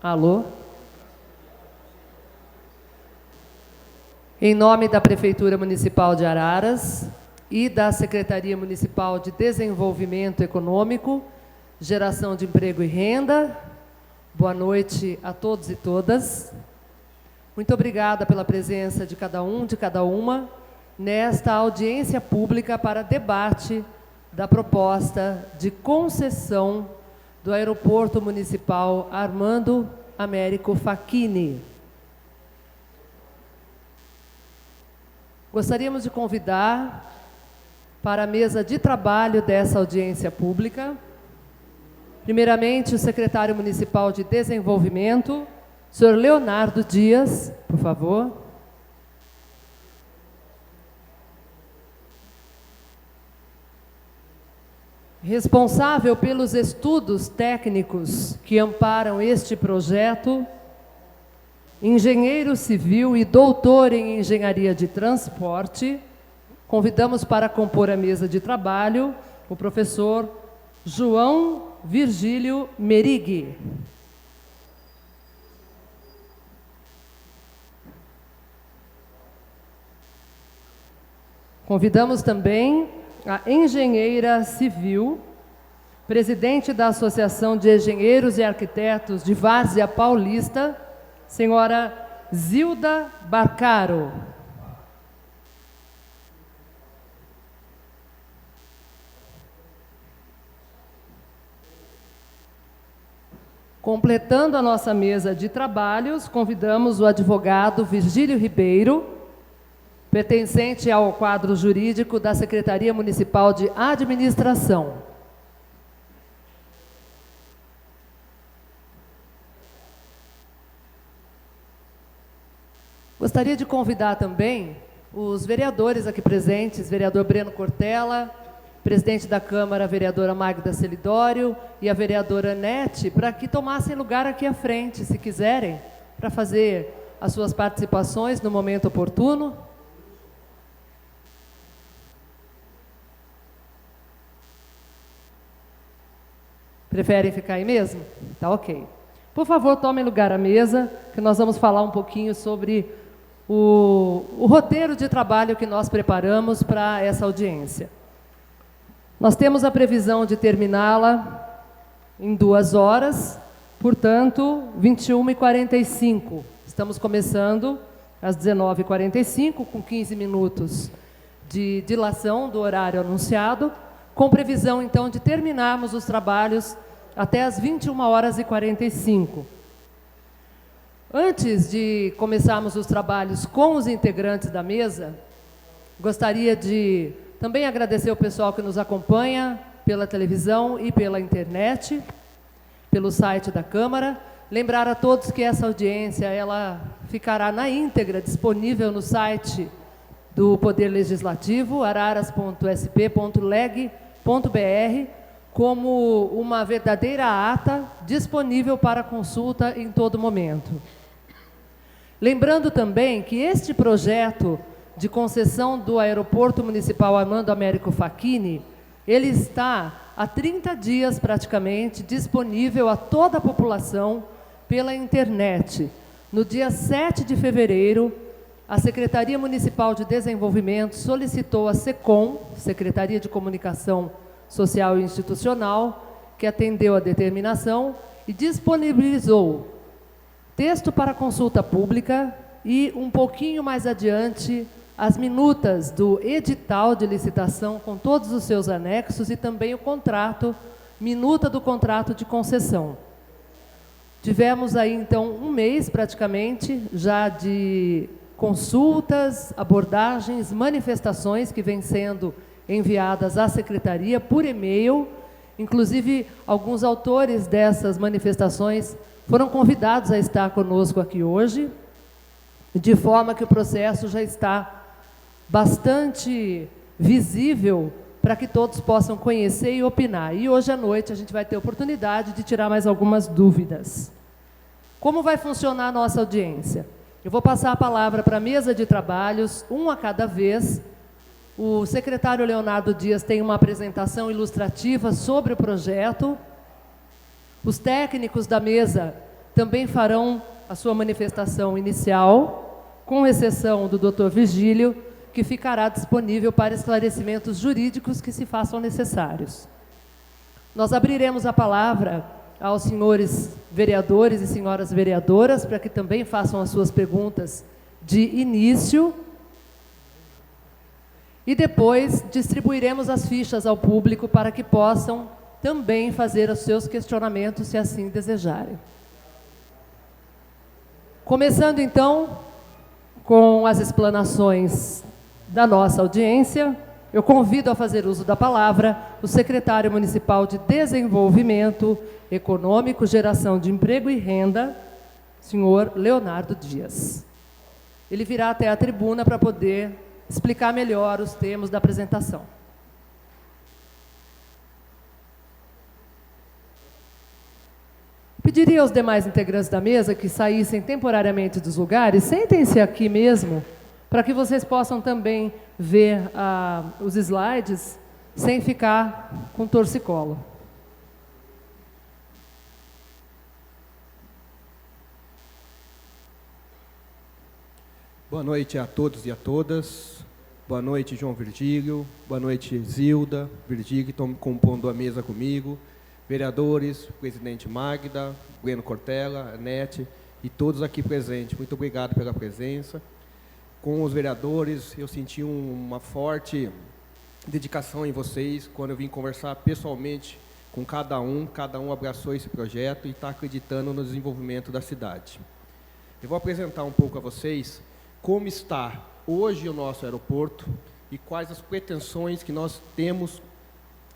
Alô? Em nome da Prefeitura Municipal de Araras e da Secretaria Municipal de Desenvolvimento Econômico, Geração de Emprego e Renda, boa noite a todos e todas. Muito obrigada pela presença de cada um, de cada uma, nesta audiência pública para debate da proposta de concessão do Aeroporto Municipal Armando Américo Facchini. Gostaríamos de convidar para a mesa de trabalho dessa audiência pública, primeiramente, o secretário municipal de Desenvolvimento, senhor Leonardo Dias, por favor. Responsável pelos estudos técnicos que amparam este projeto, engenheiro civil e doutor em engenharia de transporte, convidamos para compor a mesa de trabalho o professor João Virgílio Merig. Convidamos também a engenheira civil, presidente da Associação de Engenheiros e Arquitetos de Várzea Paulista, senhora Zilda Barcaro. Completando a nossa mesa de trabalhos, convidamos o advogado Virgílio Ribeiro, pertencente ao quadro jurídico da Secretaria Municipal de Administração. Gostaria de convidar também os vereadores aqui presentes, vereador Breno Cortella, presidente da Câmara, vereadora Magda Celidório e a vereadora Nete, para que tomassem lugar aqui à frente, se quiserem, para fazer as suas participações no momento oportuno. Preferem ficar aí mesmo? Tá ok. Por favor, tomem lugar à mesa, que nós vamos falar um pouquinho sobre o roteiro de trabalho que nós preparamos para essa audiência. Nós temos a previsão de terminá-la em 2 horas, portanto, 21h45. Estamos começando às 19h45, com 15 minutos de dilação do horário anunciado, com previsão, então, de terminarmos os trabalhos até às 21h45. Antes de começarmos os trabalhos com os integrantes da mesa, gostaria de também agradecer o pessoal que nos acompanha pela televisão e pela internet, pelo site da Câmara. Lembrar a todos que essa audiência ela ficará na íntegra disponível no site do Poder Legislativo, araras.sp.leg.br, como uma verdadeira ata disponível para consulta em todo momento. Lembrando também que este projeto de concessão do Aeroporto Municipal Armando Américo Facchini, ele está há 30 dias praticamente disponível a toda a população pela internet. No dia 7 de fevereiro, a Secretaria Municipal de Desenvolvimento solicitou à SECOM, Secretaria de Comunicação Social e Institucional, que atendeu a determinação e disponibilizou texto para consulta pública e, um pouquinho mais adiante, as minutas do edital de licitação com todos os seus anexos e também o contrato, minuta do contrato de concessão. Tivemos aí, então, 1 mês, praticamente, já de consultas, abordagens, manifestações que vêm sendo enviadas à Secretaria por e-mail. Inclusive, alguns autores dessas manifestações foram convidados a estar conosco aqui hoje, de forma que o processo já está bastante visível para que todos possam conhecer e opinar. E hoje à noite a gente vai ter oportunidade de tirar mais algumas dúvidas. Como vai funcionar a nossa audiência? Eu vou passar a palavra para a mesa de trabalhos, um a cada vez. O secretário Leonardo Dias tem uma apresentação ilustrativa sobre o projeto. Os técnicos da mesa também farão a sua manifestação inicial, com exceção do Dr. Virgílio, que ficará disponível para esclarecimentos jurídicos que se façam necessários. Nós abriremos a palavra aos senhores vereadores e senhoras vereadoras, para que também façam as suas perguntas de início, e depois distribuiremos as fichas ao público para que possam também fazer os seus questionamentos, se assim desejarem. Começando então com as explanações da nossa audiência, eu convido a fazer uso da palavra o secretário municipal de Desenvolvimento Econômico, Geração de Emprego e Renda, senhor Leonardo Dias. Ele virá até a tribuna para poder explicar melhor os termos da apresentação. Pediria aos demais integrantes da mesa que saíssem temporariamente dos lugares, sentem-se aqui mesmo, para que vocês possam também ver os slides sem ficar com torcicolo. Boa noite a todos e a todas. Boa noite, João Virgílio. Boa noite, Zilda, Virgílio, que estão compondo a mesa comigo. Vereadores, presidente Magda, Breno Cortella, Anete e todos aqui presentes. Muito obrigado pela presença. Com os vereadores, eu senti uma forte dedicação em vocês quando eu vim conversar pessoalmente com cada um abraçou esse projeto e está acreditando no desenvolvimento da cidade. Eu vou apresentar um pouco a vocês como está hoje o nosso aeroporto e quais as pretensões que nós temos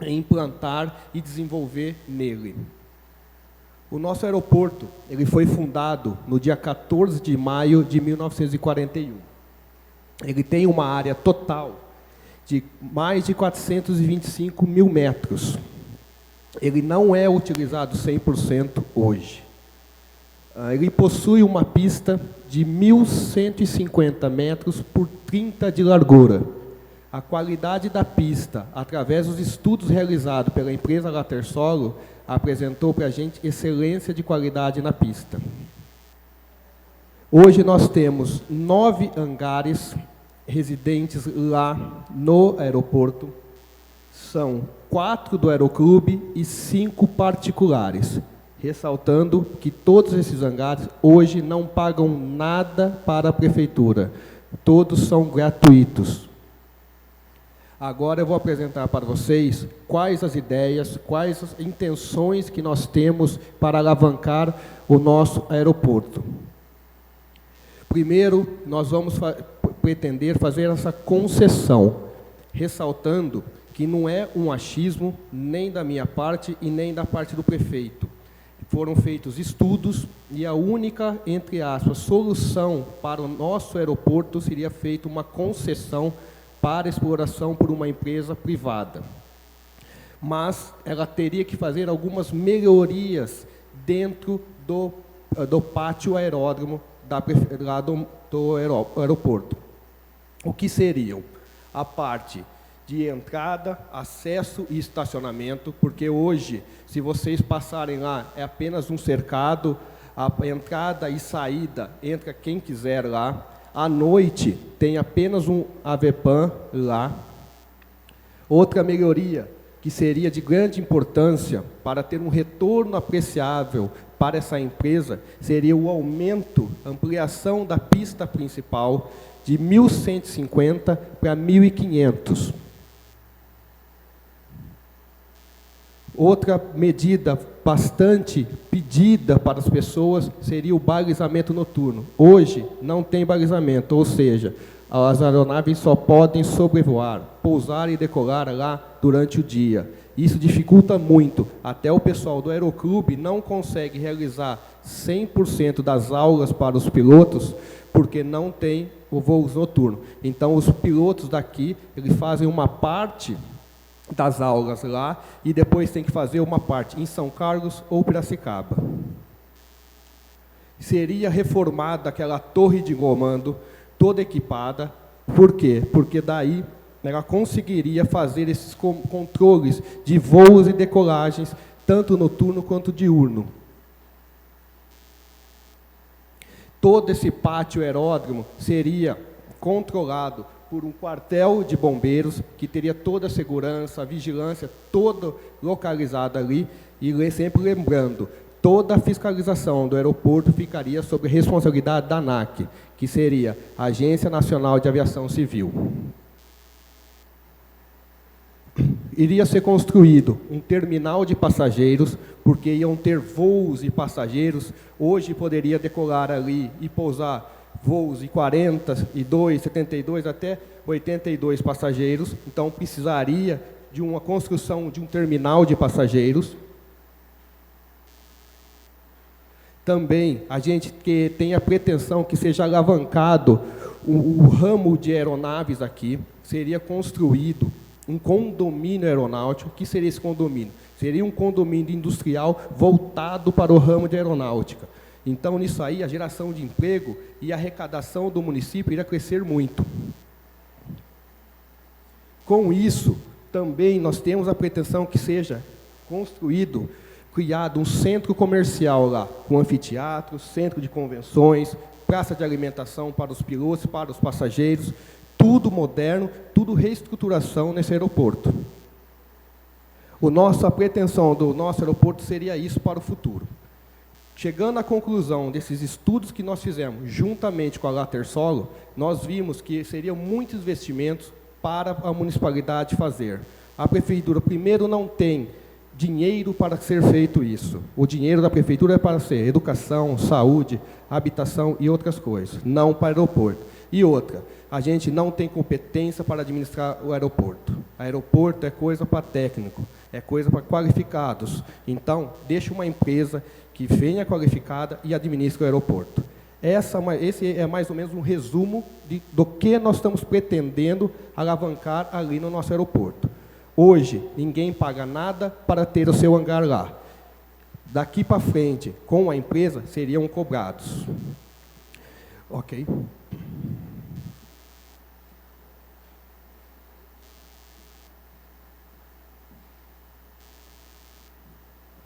em implantar e desenvolver nele. O nosso aeroporto, ele foi fundado no dia 14 de maio de 1941. Ele tem uma área total de mais de 425 mil metros. Ele não é utilizado 100% hoje. Ele possui uma pista de 1.150 metros por 30 de largura. A qualidade da pista, através dos estudos realizados pela empresa Latersolo, apresentou para a gente excelência de qualidade na pista. Hoje nós temos 9 hangares residentes lá no aeroporto. São 4 do Aeroclube e 5 particulares. Ressaltando que todos esses hangares hoje não pagam nada para a prefeitura. Todos são gratuitos. Agora eu vou apresentar para vocês quais as ideias, quais as intenções que nós temos para alavancar o nosso aeroporto. Primeiro, nós vamos pretender fazer essa concessão, ressaltando que não é um achismo nem da minha parte e nem da parte do prefeito. Foram feitos estudos e a única, entre aspas, solução para o nosso aeroporto seria feita uma concessão para exploração por uma empresa privada. Mas ela teria que fazer algumas melhorias dentro do pátio aeródromo lá do aeroporto. O que seriam? A parte de entrada, acesso e estacionamento, porque hoje, se vocês passarem lá, é apenas um cercado, a entrada e saída entra quem quiser lá. À noite, tem apenas um AVEPAM lá. Outra melhoria, que seria de grande importância para ter um retorno apreciável para essa empresa, seria o aumento, ampliação da pista principal de 1.150 para 1.500. Outra medida bastante pedida para as pessoas seria o balizamento noturno. Hoje não tem balizamento, ou seja, as aeronaves só podem sobrevoar, pousar e decolar lá durante o dia. Isso dificulta muito. Até o pessoal do Aeroclube não consegue realizar 100% das aulas para os pilotos, porque não tem o voo noturno. Então, os pilotos daqui, eles fazem uma parte das aulas lá e depois tem que fazer uma parte em São Carlos ou Piracicaba. Seria reformada aquela torre de comando, toda equipada. Por quê? Porque daí ela conseguiria fazer esses controles de voos e decolagens, tanto noturno quanto diurno. todo esse pátio aeródromo seria controlado por um quartel de bombeiros, que teria toda a segurança, a vigilância, toda localizada ali, e sempre lembrando, toda a fiscalização do aeroporto ficaria sob responsabilidade da ANAC, que seria a Agência Nacional de Aviação Civil. Iria ser construído um terminal de passageiros, porque iam ter voos e passageiros. Hoje poderia decolar ali e pousar voos de 42, 72 até 82 passageiros. Então precisaria de uma construção de um terminal de passageiros. Também a gente que tem a pretensão que seja alavancado o ramo de aeronaves aqui, seria construído um condomínio aeronáutico. O que seria esse condomínio? Seria um condomínio industrial voltado para o ramo de aeronáutica. Então, nisso aí, a geração de emprego e a arrecadação do município irá crescer muito. Com isso, também nós temos a pretensão que seja criado um centro comercial lá, com anfiteatro, centro de convenções, praça de alimentação para os pilotos, para os passageiros, tudo moderno, tudo reestruturação nesse aeroporto. A pretensão do nosso aeroporto seria isso para o futuro. Chegando à conclusão desses estudos que nós fizemos, juntamente com a Latersolo, nós vimos que seriam muitos investimentos para a municipalidade fazer. A prefeitura, primeiro, não tem dinheiro para ser feito isso. O dinheiro da prefeitura é para ser educação, saúde, habitação e outras coisas, não para o aeroporto. E outra, a gente não tem competência para administrar o aeroporto. Aeroporto é coisa para técnico, é coisa para qualificados. Então, deixa uma empresa que venha qualificada e administre o aeroporto. Esse é mais ou menos um resumo do que nós estamos pretendendo alavancar ali no nosso aeroporto. Hoje, ninguém paga nada para ter o seu hangar lá. Daqui para frente, com a empresa, seriam cobrados. Ok?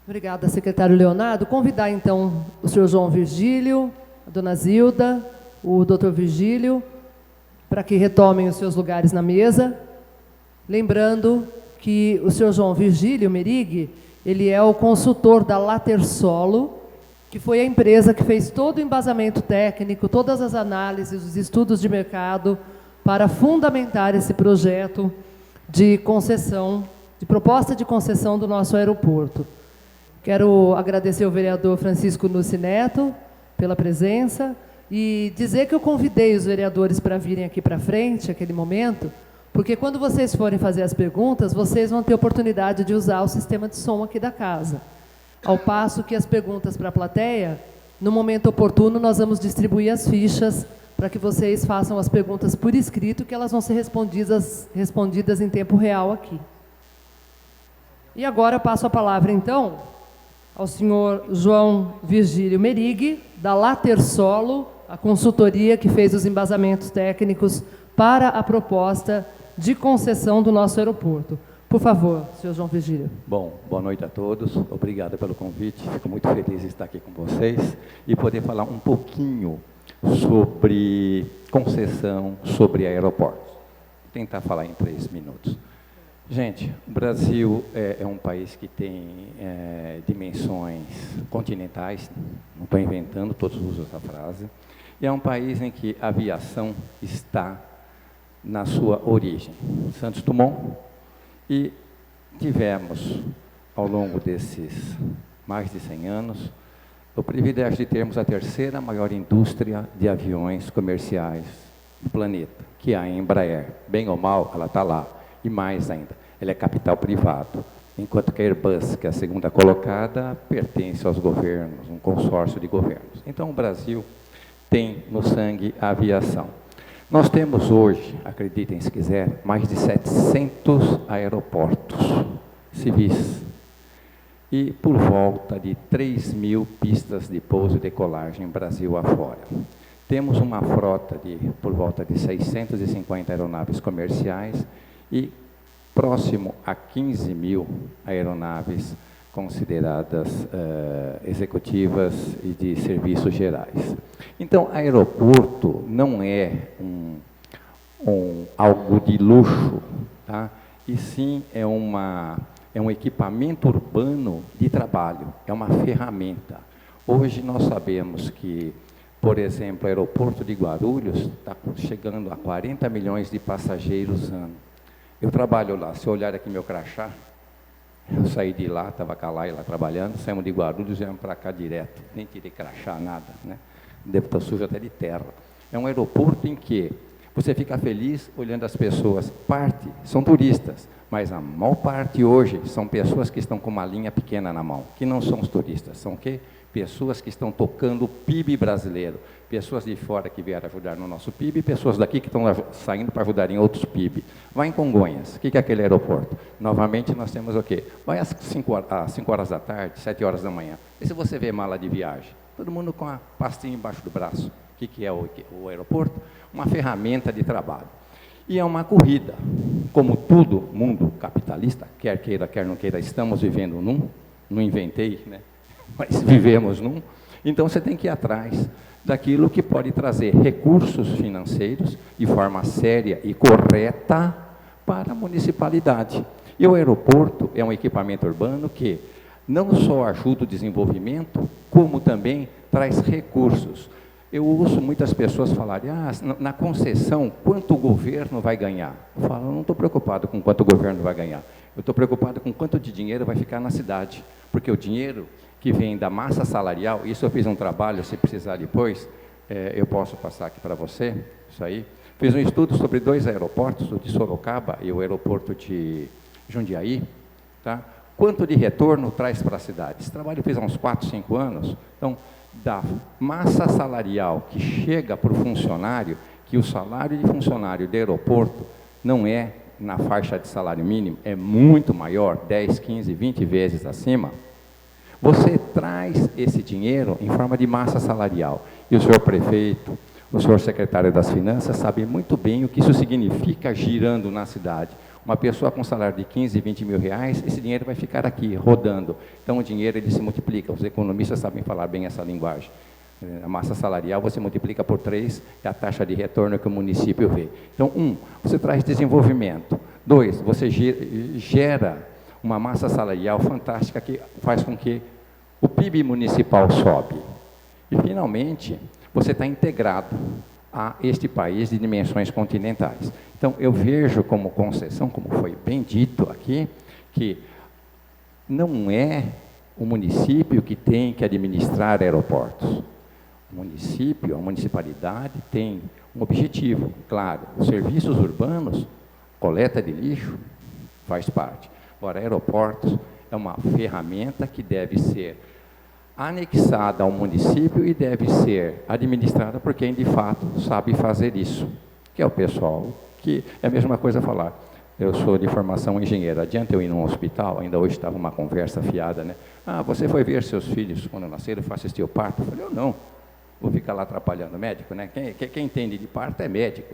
Obrigada, secretário Leonardo. Convidar, então, o senhor João Virgílio, a dona Zilda, o doutor Virgílio, para que retomem os seus lugares na mesa. Lembrando que o senhor João Virgílio Merig, ele é o consultor da Latersolo, que foi a empresa que fez todo o embasamento técnico, todas as análises, os estudos de mercado, para fundamentar esse projeto de concessão, de proposta de concessão do nosso aeroporto. Quero agradecer ao vereador Francisco Nussi Neto pela presença e dizer que eu convidei os vereadores para virem aqui para frente, aquele momento, porque quando vocês forem fazer as perguntas, vocês vão ter oportunidade de usar o sistema de som aqui da casa. Ao passo que as perguntas para a plateia, no momento oportuno, nós vamos distribuir as fichas para que vocês façam as perguntas por escrito, que elas vão ser respondidas em tempo real aqui. E agora eu passo a palavra, então, ao senhor João Virgílio Merig, da Latersolo, a consultoria que fez os embasamentos técnicos para a proposta de concessão do nosso aeroporto. Por favor, senhor João Virgílio. Bom, boa noite a todos. Obrigado pelo convite. Fico muito feliz de estar aqui com vocês e poder falar um pouquinho sobre concessão, sobre aeroportos. Vou tentar falar em 3 minutos. Gente, o Brasil é um país que tem dimensões continentais, não estou inventando, todos usam essa frase, e é um país em que a aviação está na sua origem. Santos Dumont, e tivemos, ao longo desses mais de 100 anos, o privilégio de termos a 3ª maior indústria de aviões comerciais do planeta, que é a Embraer. Bem ou mal, ela está lá. E mais ainda, ela é capital privado, enquanto que a Airbus, que é a 2ª colocada, pertence aos governos, um consórcio de governos. Então, o Brasil tem no sangue a aviação. Nós temos hoje, acreditem se quiser, mais de 700 aeroportos civis e por volta de 3.000 pistas de pouso e decolagem Brasil afora. Temos uma frota de por volta de 650 aeronaves comerciais e próximo a 15.000 aeronaves consideradas executivas e de serviços gerais. Então, aeroporto não é algo de luxo, tá? E sim é um equipamento urbano de trabalho, é uma ferramenta. Hoje nós sabemos que, por exemplo, o aeroporto de Guarulhos está chegando a 40 milhões de passageiros ano. Eu trabalho lá, se eu olhar aqui meu crachá, eu saí de lá, estava com a Laila trabalhando, saímos de Guarulhos e viemos para cá direto, nem tirei crachá, nada, né? Devo estar sujo até de terra. É um aeroporto em que você fica feliz olhando as pessoas. Parte são turistas, mas a maior parte hoje são pessoas que estão com uma linha pequena na mão, que não são os turistas, são o quê? Pessoas que estão tocando o PIB brasileiro, pessoas de fora que vieram ajudar no nosso PIB, pessoas daqui que estão saindo para ajudar em outros PIB. Vai em Congonhas, o que é aquele aeroporto? Novamente nós temos o quê? Vai às 5 horas da tarde, 7 horas da manhã. E se você vê mala de viagem? Todo mundo com a pastinha embaixo do braço. O que é o aeroporto? Uma ferramenta de trabalho. E é uma corrida. Como todo mundo capitalista, quer queira, quer não queira, estamos vivendo não inventei, né? Mas vivemos então você tem que ir atrás daquilo que pode trazer recursos financeiros de forma séria e correta para a municipalidade. E o aeroporto é um equipamento urbano que não só ajuda o desenvolvimento, como também traz recursos. Eu ouço muitas pessoas falarem, na concessão, quanto o governo vai ganhar? Eu falo, eu não estou preocupado com quanto o governo vai ganhar. Eu estou preocupado com quanto de dinheiro vai ficar na cidade. Porque o dinheiro que vem da massa salarial, isso eu fiz um trabalho, se precisar depois, eu posso passar aqui para você, isso aí. Fiz um estudo sobre 2 aeroportos, o de Sorocaba e o aeroporto de Jundiaí, tá? Quanto de retorno traz para a cidade? Esse trabalho eu fiz há uns 4, 5 anos. Então, da massa salarial que chega para o funcionário, que o salário de funcionário do aeroporto não é na faixa de salário mínimo, é muito maior, 10, 15, 20 vezes acima, você traz esse dinheiro em forma de massa salarial. E o senhor prefeito, o senhor secretário das Finanças sabe muito bem o que isso significa girando na cidade. Uma pessoa com salário de 15, 20 mil reais, esse dinheiro vai ficar aqui, rodando. Então, o dinheiro ele se multiplica. Os economistas sabem falar bem essa linguagem. A massa salarial você multiplica por 3, é a taxa de retorno que o município vê. Então, você traz desenvolvimento. 2, você gera uma massa salarial fantástica que faz com que o PIB municipal sobe. E, finalmente, você está integrado a este país de dimensões continentais. Então, eu vejo como concessão, como foi bem dito aqui, que não é o município que tem que administrar aeroportos. O município, a municipalidade tem um objetivo, claro, os serviços urbanos, coleta de lixo, faz parte. Agora, aeroportos é uma ferramenta que deve ser anexada ao município e deve ser administrada por quem, de fato, sabe fazer isso, que é o pessoal, que é a mesma coisa falar. Eu sou de formação engenheiro, adianta eu ir num hospital, ainda hoje estava uma conversa fiada, né? Você foi ver seus filhos quando nasceram, foi assistir o parto? Eu falei, eu não, vou ficar lá atrapalhando o médico, né? Quem entende de parto é médico.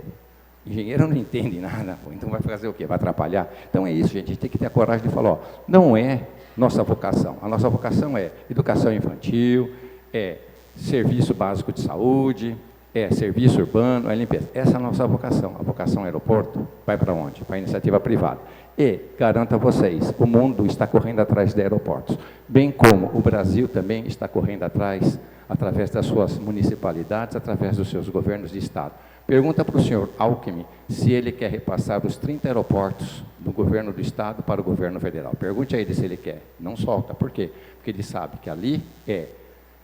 Engenheiro não entende nada, então vai fazer o quê? Vai atrapalhar? Então é isso, gente, a gente tem que ter a coragem de falar, não é nossa vocação. A nossa vocação é educação infantil, é serviço básico de saúde, é serviço urbano, é limpeza. Essa é a nossa vocação. A vocação aeroporto vai para onde? Para a iniciativa privada. E, garanto a vocês, o mundo está correndo atrás de aeroportos, bem como o Brasil também está correndo atrás, através das suas municipalidades, através dos seus governos de estado. Pergunta para o senhor Alckmin se ele quer repassar os 30 aeroportos do governo do estado para o governo federal. Pergunte a ele se ele quer. Não solta. Por quê? Porque ele sabe que ali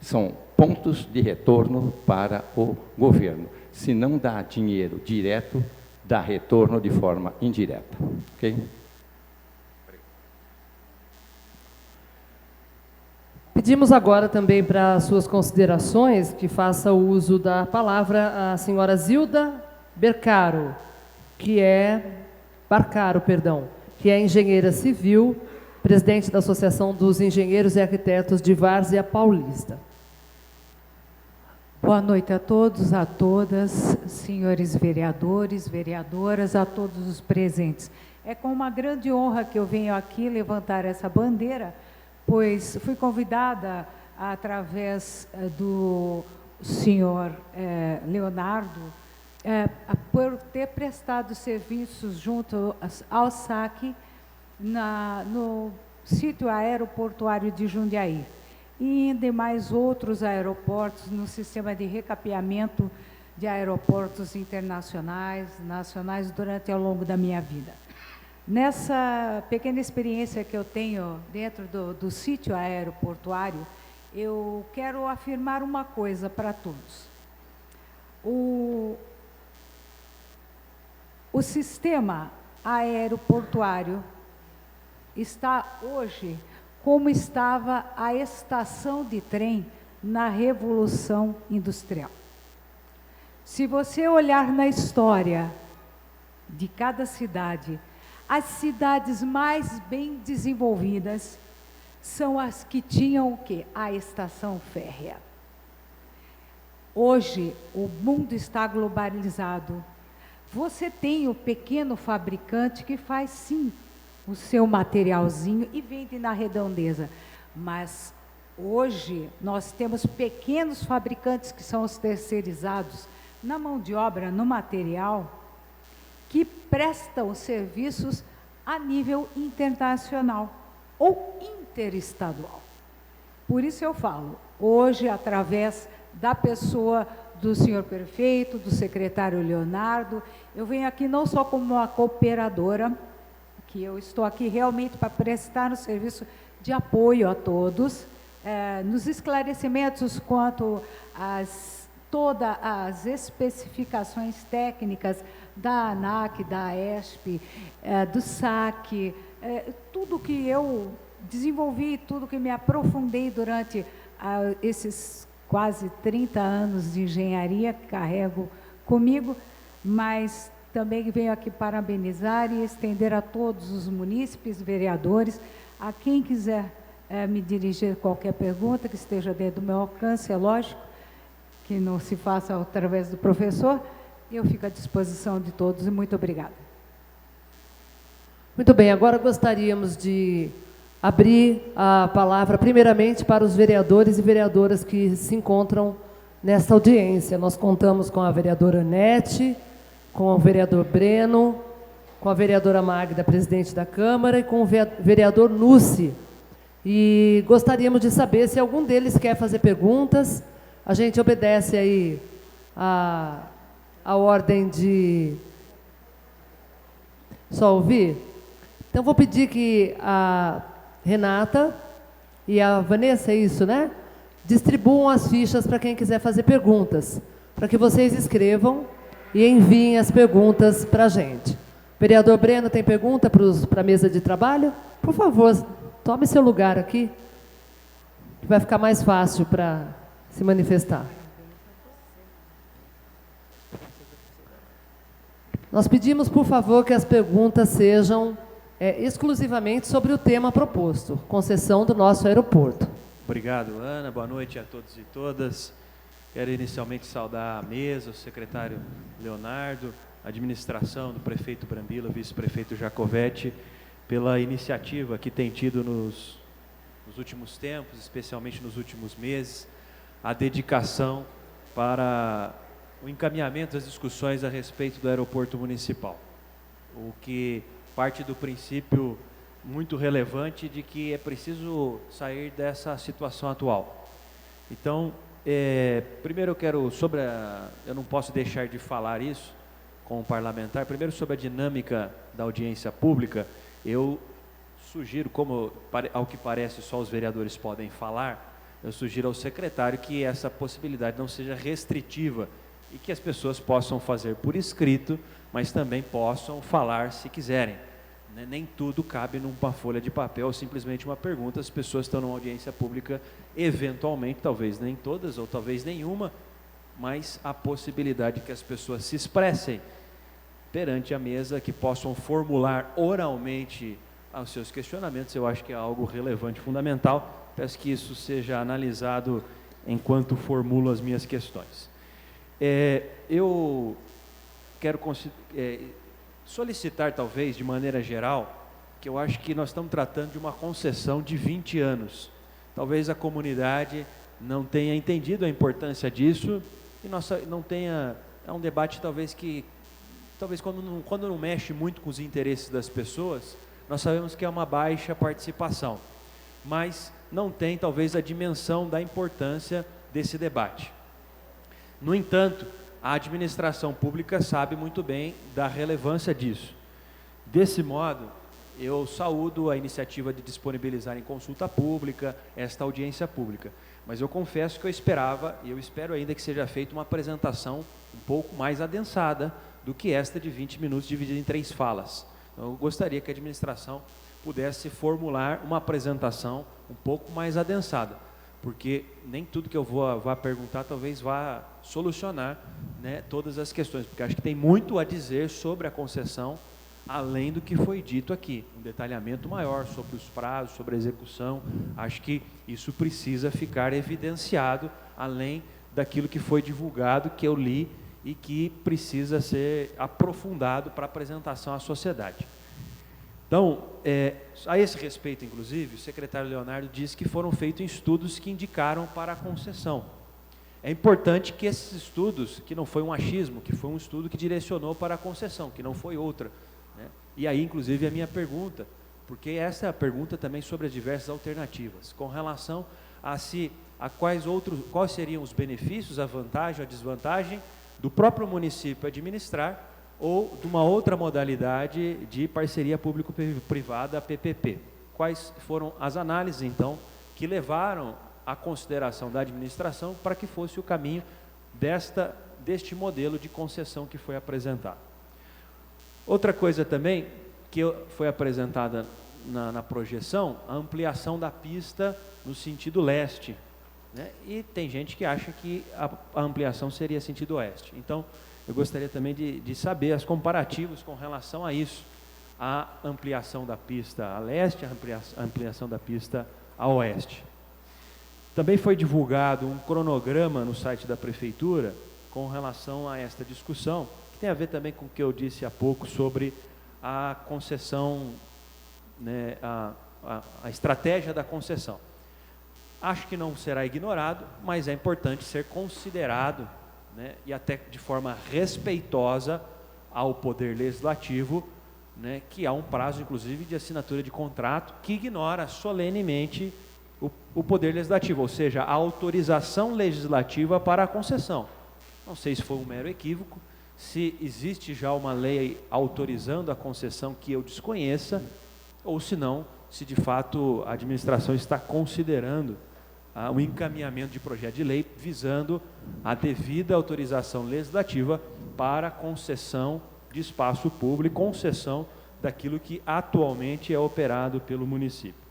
são pontos de retorno para o governo. Se não dá dinheiro direto, dá retorno de forma indireta. Ok? Pedimos agora também para suas considerações que faça o uso da palavra a senhora Zilda Barcaro, que é engenheira civil, presidente da Associação dos Engenheiros e Arquitetos de Várzea Paulista. Boa noite a todos, a todas, senhores vereadores, vereadoras, a todos os presentes. É com uma grande honra que eu venho aqui levantar essa bandeira pois fui convidada através do senhor Leonardo, por ter prestado serviços junto ao SAC no sítio aeroportuário de Jundiaí e em demais outros aeroportos no sistema de recapeamento de aeroportos internacionais, nacionais, ao longo da minha vida. Nessa pequena experiência que eu tenho dentro do sítio aeroportuário, eu quero afirmar uma coisa para todos. O sistema aeroportuário está hoje como estava a estação de trem na Revolução Industrial. Se você olhar na história de cada cidade, as cidades mais bem desenvolvidas são as que tinham o quê? A estação férrea. Hoje, o mundo está globalizado. Você tem o pequeno fabricante que faz, sim, o seu materialzinho e vende na redondeza. Mas, hoje, nós temos pequenos fabricantes que são os terceirizados na mão de obra, no material, que prestam serviços a nível internacional ou interestadual. Por isso eu falo, hoje, através da pessoa do senhor prefeito, do secretário Leonardo, eu venho aqui não só como uma cooperadora, que eu estou aqui realmente para prestar um serviço de apoio a todos, nos esclarecimentos quanto todas as especificações técnicas da ANAC, da ESP, do SAC, tudo que eu desenvolvi, tudo que me aprofundei durante esses quase 30 anos de engenharia, carrego comigo, mas também venho aqui parabenizar e estender a todos os munícipes, vereadores, a quem quiser me dirigir qualquer pergunta que esteja dentro do meu alcance, é lógico, que não se faça através do professor, eu fico à disposição de todos e muito obrigada. Muito bem, agora gostaríamos de abrir a palavra primeiramente para os vereadores e vereadoras que se encontram nesta audiência. Nós contamos com a vereadora Nete, com o vereador Breno, com a vereadora Magda, presidente da Câmara, e com o vereador Nussi. E gostaríamos de saber se algum deles quer fazer perguntas. A gente obedece aí a ordem de só ouvir. Então, vou pedir que a Renata e a Vanessa, é isso, né? Distribuam as fichas para quem quiser fazer perguntas, para que vocês escrevam e enviem as perguntas para a gente. Vereador Breno, tem pergunta para a mesa de trabalho? Por favor, tome seu lugar aqui, que vai ficar mais fácil para se manifestar. Nós pedimos, por favor, que as perguntas sejam exclusivamente sobre o tema proposto, concessão do nosso aeroporto. Obrigado, Ana. Boa noite a todos e todas. Quero inicialmente saudar a mesa, o secretário Leonardo, a administração do prefeito Brambila, vice-prefeito Jacovetti, pela iniciativa que tem tido nos últimos tempos, especialmente nos últimos meses, a dedicação para o encaminhamento das discussões a respeito do aeroporto municipal, o que parte do princípio muito relevante de que é preciso sair dessa situação atual. Então, primeiro eu quero, eu não posso deixar de falar isso com o parlamentar, primeiro sobre a dinâmica da audiência pública, eu sugiro, como ao que parece só os vereadores podem falar, eu sugiro ao secretário que essa possibilidade não seja restritiva e que as pessoas possam fazer por escrito, mas também possam falar se quiserem. Nem tudo cabe numa folha de papel, simplesmente uma pergunta. As pessoas estão numa audiência pública, eventualmente, talvez nem todas, ou talvez nenhuma, mas a possibilidade que as pessoas se expressem perante a mesa, que possam formular oralmente os seus questionamentos, eu acho que é algo relevante, fundamental. Peço que isso seja analisado enquanto formulo as minhas questões. Eu quero solicitar, talvez, de maneira geral, que eu acho que nós estamos tratando de uma concessão de 20 anos. Talvez a comunidade não tenha entendido a importância disso e não tenha... É um debate talvez quando não mexe muito com os interesses das pessoas, nós sabemos que é uma baixa participação, mas não tem talvez a dimensão da importância desse debate. No entanto, a administração pública sabe muito bem da relevância disso. Desse modo, eu saúdo a iniciativa de disponibilizar em consulta pública esta audiência pública, mas eu confesso que eu esperava, e eu espero ainda que seja feita uma apresentação um pouco mais adensada do que esta de 20 minutos dividida em 3 falas. Então, eu gostaria que a administração pudesse formular uma apresentação um pouco mais adensada, porque nem tudo que eu vá perguntar talvez vá solucionar, né, todas as questões, porque acho que tem muito a dizer sobre a concessão, além do que foi dito aqui, um detalhamento maior sobre os prazos, sobre a execução. Acho que isso precisa ficar evidenciado, além daquilo que foi divulgado, que eu li, e que precisa ser aprofundado para apresentação à sociedade. Então, a esse respeito, inclusive, o secretário Leonardo disse que foram feitos estudos que indicaram para a concessão. É importante que esses estudos, que não foi um achismo, que foi um estudo que direcionou para a concessão, que não foi outra, né? E aí, inclusive, a minha pergunta, porque essa é a pergunta também sobre as diversas alternativas, com relação a quais seriam os benefícios, a vantagem, a desvantagem do próprio município administrar ou de uma outra modalidade de parceria público-privada, PPP. Quais foram as análises, então, que levaram à consideração da administração para que fosse o caminho deste modelo de concessão que foi apresentado. Outra coisa também que foi apresentada na projeção, a ampliação da pista no sentido leste, né? E tem gente que acha que a ampliação seria sentido oeste. Então, eu gostaria também de saber os comparativos com relação a isso, a ampliação da pista a leste, a ampliação da pista a oeste. Também foi divulgado um cronograma no site da Prefeitura com relação a esta discussão, que tem a ver também com o que eu disse há pouco sobre a concessão, né, a estratégia da concessão. Acho que não será ignorado, mas é importante ser considerado, né, e até de forma respeitosa ao Poder Legislativo, né, que há um prazo, inclusive, de assinatura de contrato que ignora solenemente o Poder Legislativo, ou seja, a autorização legislativa para a concessão. Não sei se foi um mero equívoco, se existe já uma lei autorizando a concessão que eu desconheça, ou se não, se de fato a administração está considerando o encaminhamento de projeto de lei visando a devida autorização legislativa para concessão de espaço público, concessão daquilo que atualmente é operado pelo município.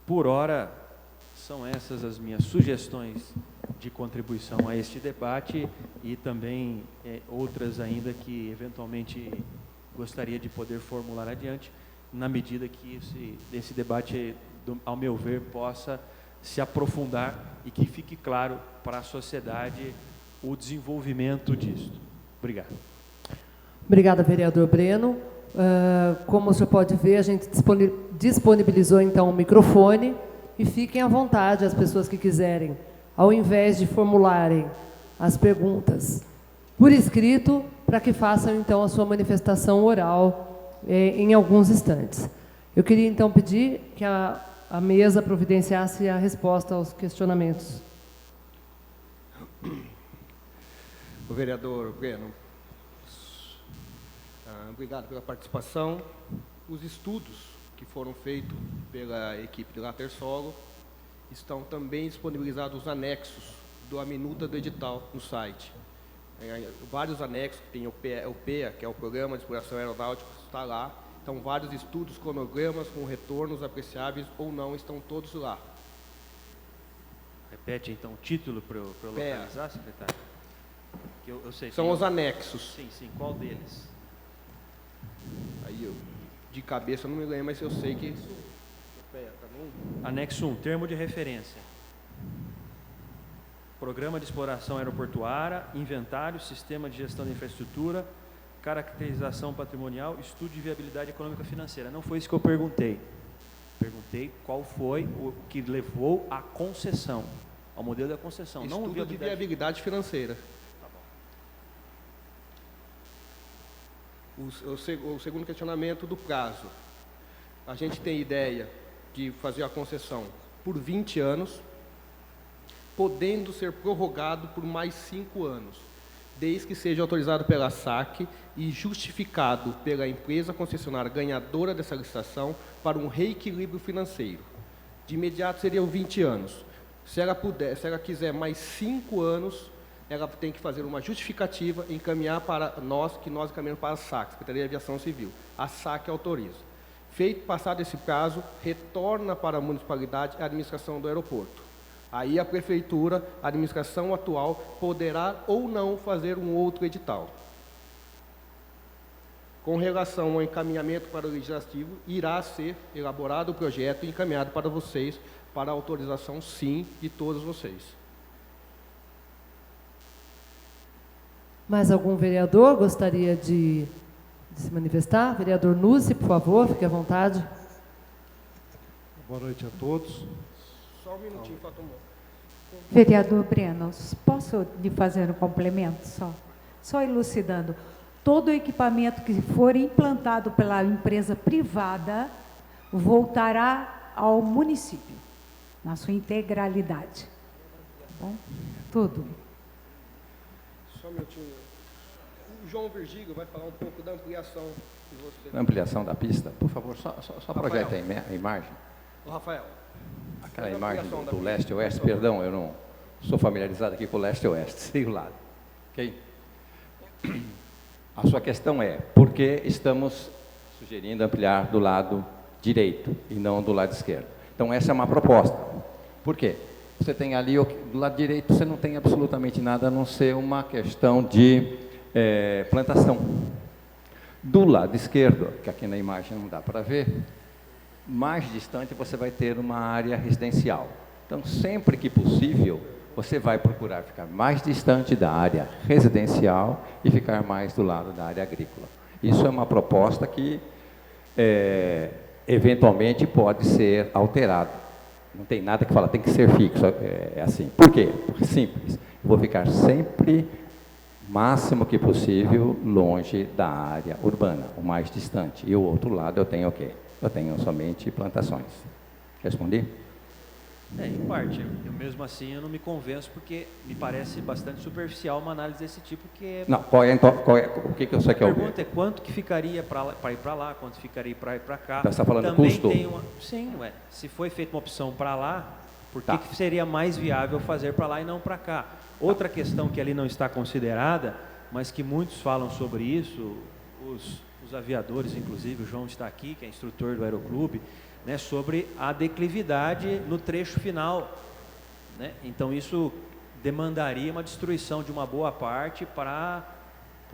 Por hora, são essas as minhas sugestões de contribuição a este debate e também outras ainda que eventualmente gostaria de poder formular adiante, na medida que esse debate, ao meu ver, possa se aprofundar e que fique claro para a sociedade o desenvolvimento disso. Obrigado. Obrigada, vereador Breno. Como o senhor pode ver, a gente disponibilizou então o microfone e fiquem à vontade as pessoas que quiserem, ao invés de formularem as perguntas por escrito, para que façam então a sua manifestação oral em alguns instantes. Eu queria então pedir que a mesa providenciasse a resposta aos questionamentos. O vereador Breno, obrigado pela participação. Os estudos que foram feitos pela equipe de Latersolo estão também disponibilizados os anexos da minuta do edital no site. Vários anexos, que tem o PEA, que é o Programa de Exploração Aeronáutica, está lá. Então, vários estudos, cronogramas com retornos apreciáveis ou não, estão todos lá. Repete, então, o título para eu localizar, secretário? Que eu sei. São os anexos. Sim. Qual deles? Aí eu, de cabeça, não me lembro, mas eu sei que... Anexo 1, termo de referência. Programa de exploração aeroportuária, inventário, sistema de gestão de infraestrutura, caracterização patrimonial, estudo de viabilidade econômica financeira. Não foi isso que eu perguntei. Perguntei qual foi o que levou à concessão, ao modelo da concessão. Estudo não de viabilidade financeira. Tá bom. O segundo questionamento do prazo. A gente tem ideia de fazer a concessão por 20 anos, podendo ser prorrogado por mais 5 anos, desde que seja autorizado pela SAC e justificado pela empresa concessionária ganhadora dessa licitação para um reequilíbrio financeiro. De imediato seriam 20 anos. Se ela quiser mais 5 anos, ela tem que fazer uma justificativa e encaminhar para nós, que nós encaminhamos para a SAC, Secretaria de Aviação Civil. A SAC autoriza. Passado esse prazo, retorna para a municipalidade a administração do aeroporto. Aí a prefeitura, a administração atual, poderá ou não fazer um outro edital. Com relação ao encaminhamento para o legislativo, irá ser elaborado o projeto e encaminhado para vocês, para a autorização, sim, de todos vocês. Mais algum vereador gostaria de se manifestar? Vereador Nuzzi, por favor, fique à vontade. Boa noite a todos. Só um minutinho, Fatomor. Vereador Breno, posso lhe fazer um complemento só? Só elucidando. Todo o equipamento que for implantado pela empresa privada voltará ao município, na sua integralidade. Tá bom? Tudo. Só um minutinho. O João Virgílio vai falar um pouco da ampliação que você... Ampliação da pista, por favor, só projeta a imagem. Ô, Rafael. Aquela imagem do leste e oeste, perdão, eu não sou familiarizado aqui com o leste e oeste, sei o lado. Ok? A sua questão é, por que estamos sugerindo ampliar do lado direito e não do lado esquerdo? Então, essa é uma proposta. Por quê? Você tem ali, do lado direito, você não tem absolutamente nada, a não ser uma questão de plantação. Do lado esquerdo, que aqui na imagem não dá para ver, mais distante você vai ter uma área residencial. Então, sempre que possível, você vai procurar ficar mais distante da área residencial e ficar mais do lado da área agrícola. Isso é uma proposta que, eventualmente, pode ser alterada. Não tem nada que fala, tem que ser fixo, é assim. Por quê? Porque simples. Eu vou ficar sempre, máximo que possível, longe da área urbana, o mais distante. E o outro lado eu tenho o quê? Eu tenho somente plantações. Respondi? Em parte. Eu mesmo assim eu não me convenço, porque me parece bastante superficial uma análise desse tipo, que é... Não, o que você quer ouvir? A pergunta é quanto que ficaria para ir para lá, quanto ficaria para ir para cá. Você está falando também custo? Tem sim, se foi feita uma opção para lá, por que seria mais viável fazer para lá e não para cá? Outra questão que ali não está considerada, mas que muitos falam sobre isso, os aviadores, inclusive, o João está aqui, que é instrutor do Aeroclube, né, sobre a declividade no trecho final, né? Então isso demandaria uma destruição de uma boa parte para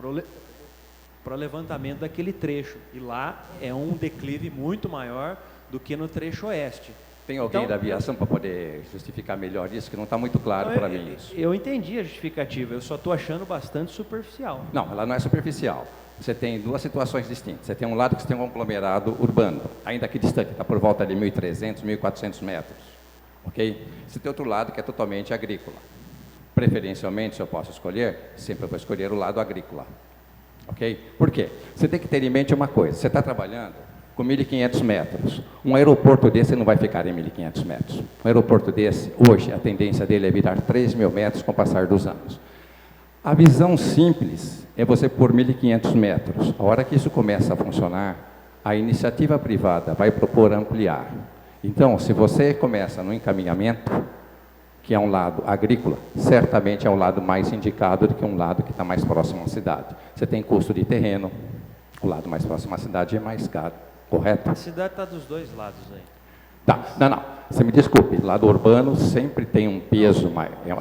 o levantamento daquele trecho, e lá é um declive muito maior do que no trecho oeste. Tem alguém então, da aviação para poder justificar melhor isso, que não está muito claro para mim isso. Eu entendi a justificativa, eu só estou achando bastante superficial. Não, ela não é superficial. Você tem duas situações distintas. Você tem um lado que você tem um conglomerado urbano, ainda que distante, está por volta de 1.300, 1.400 metros. Ok? Você tem outro lado que é totalmente agrícola. Preferencialmente, se eu posso escolher, sempre eu vou escolher o lado agrícola. Ok? Por quê? Você tem que ter em mente uma coisa. Você está trabalhando com 1.500 metros. Um aeroporto desse não vai ficar em 1.500 metros. Um aeroporto desse, hoje, a tendência dele é virar 3.000 metros com o passar dos anos. A visão simples é você pôr 1.500 metros. A hora que isso começa a funcionar, a iniciativa privada vai propor ampliar. Então, se você começa no encaminhamento, que é um lado agrícola, certamente é um lado mais indicado do que um lado que está mais próximo à cidade. Você tem custo de terreno, o lado mais próximo à cidade é mais caro, correto? A cidade está dos dois lados aí. Tá. Não, você me desculpe, lado urbano sempre tem um peso,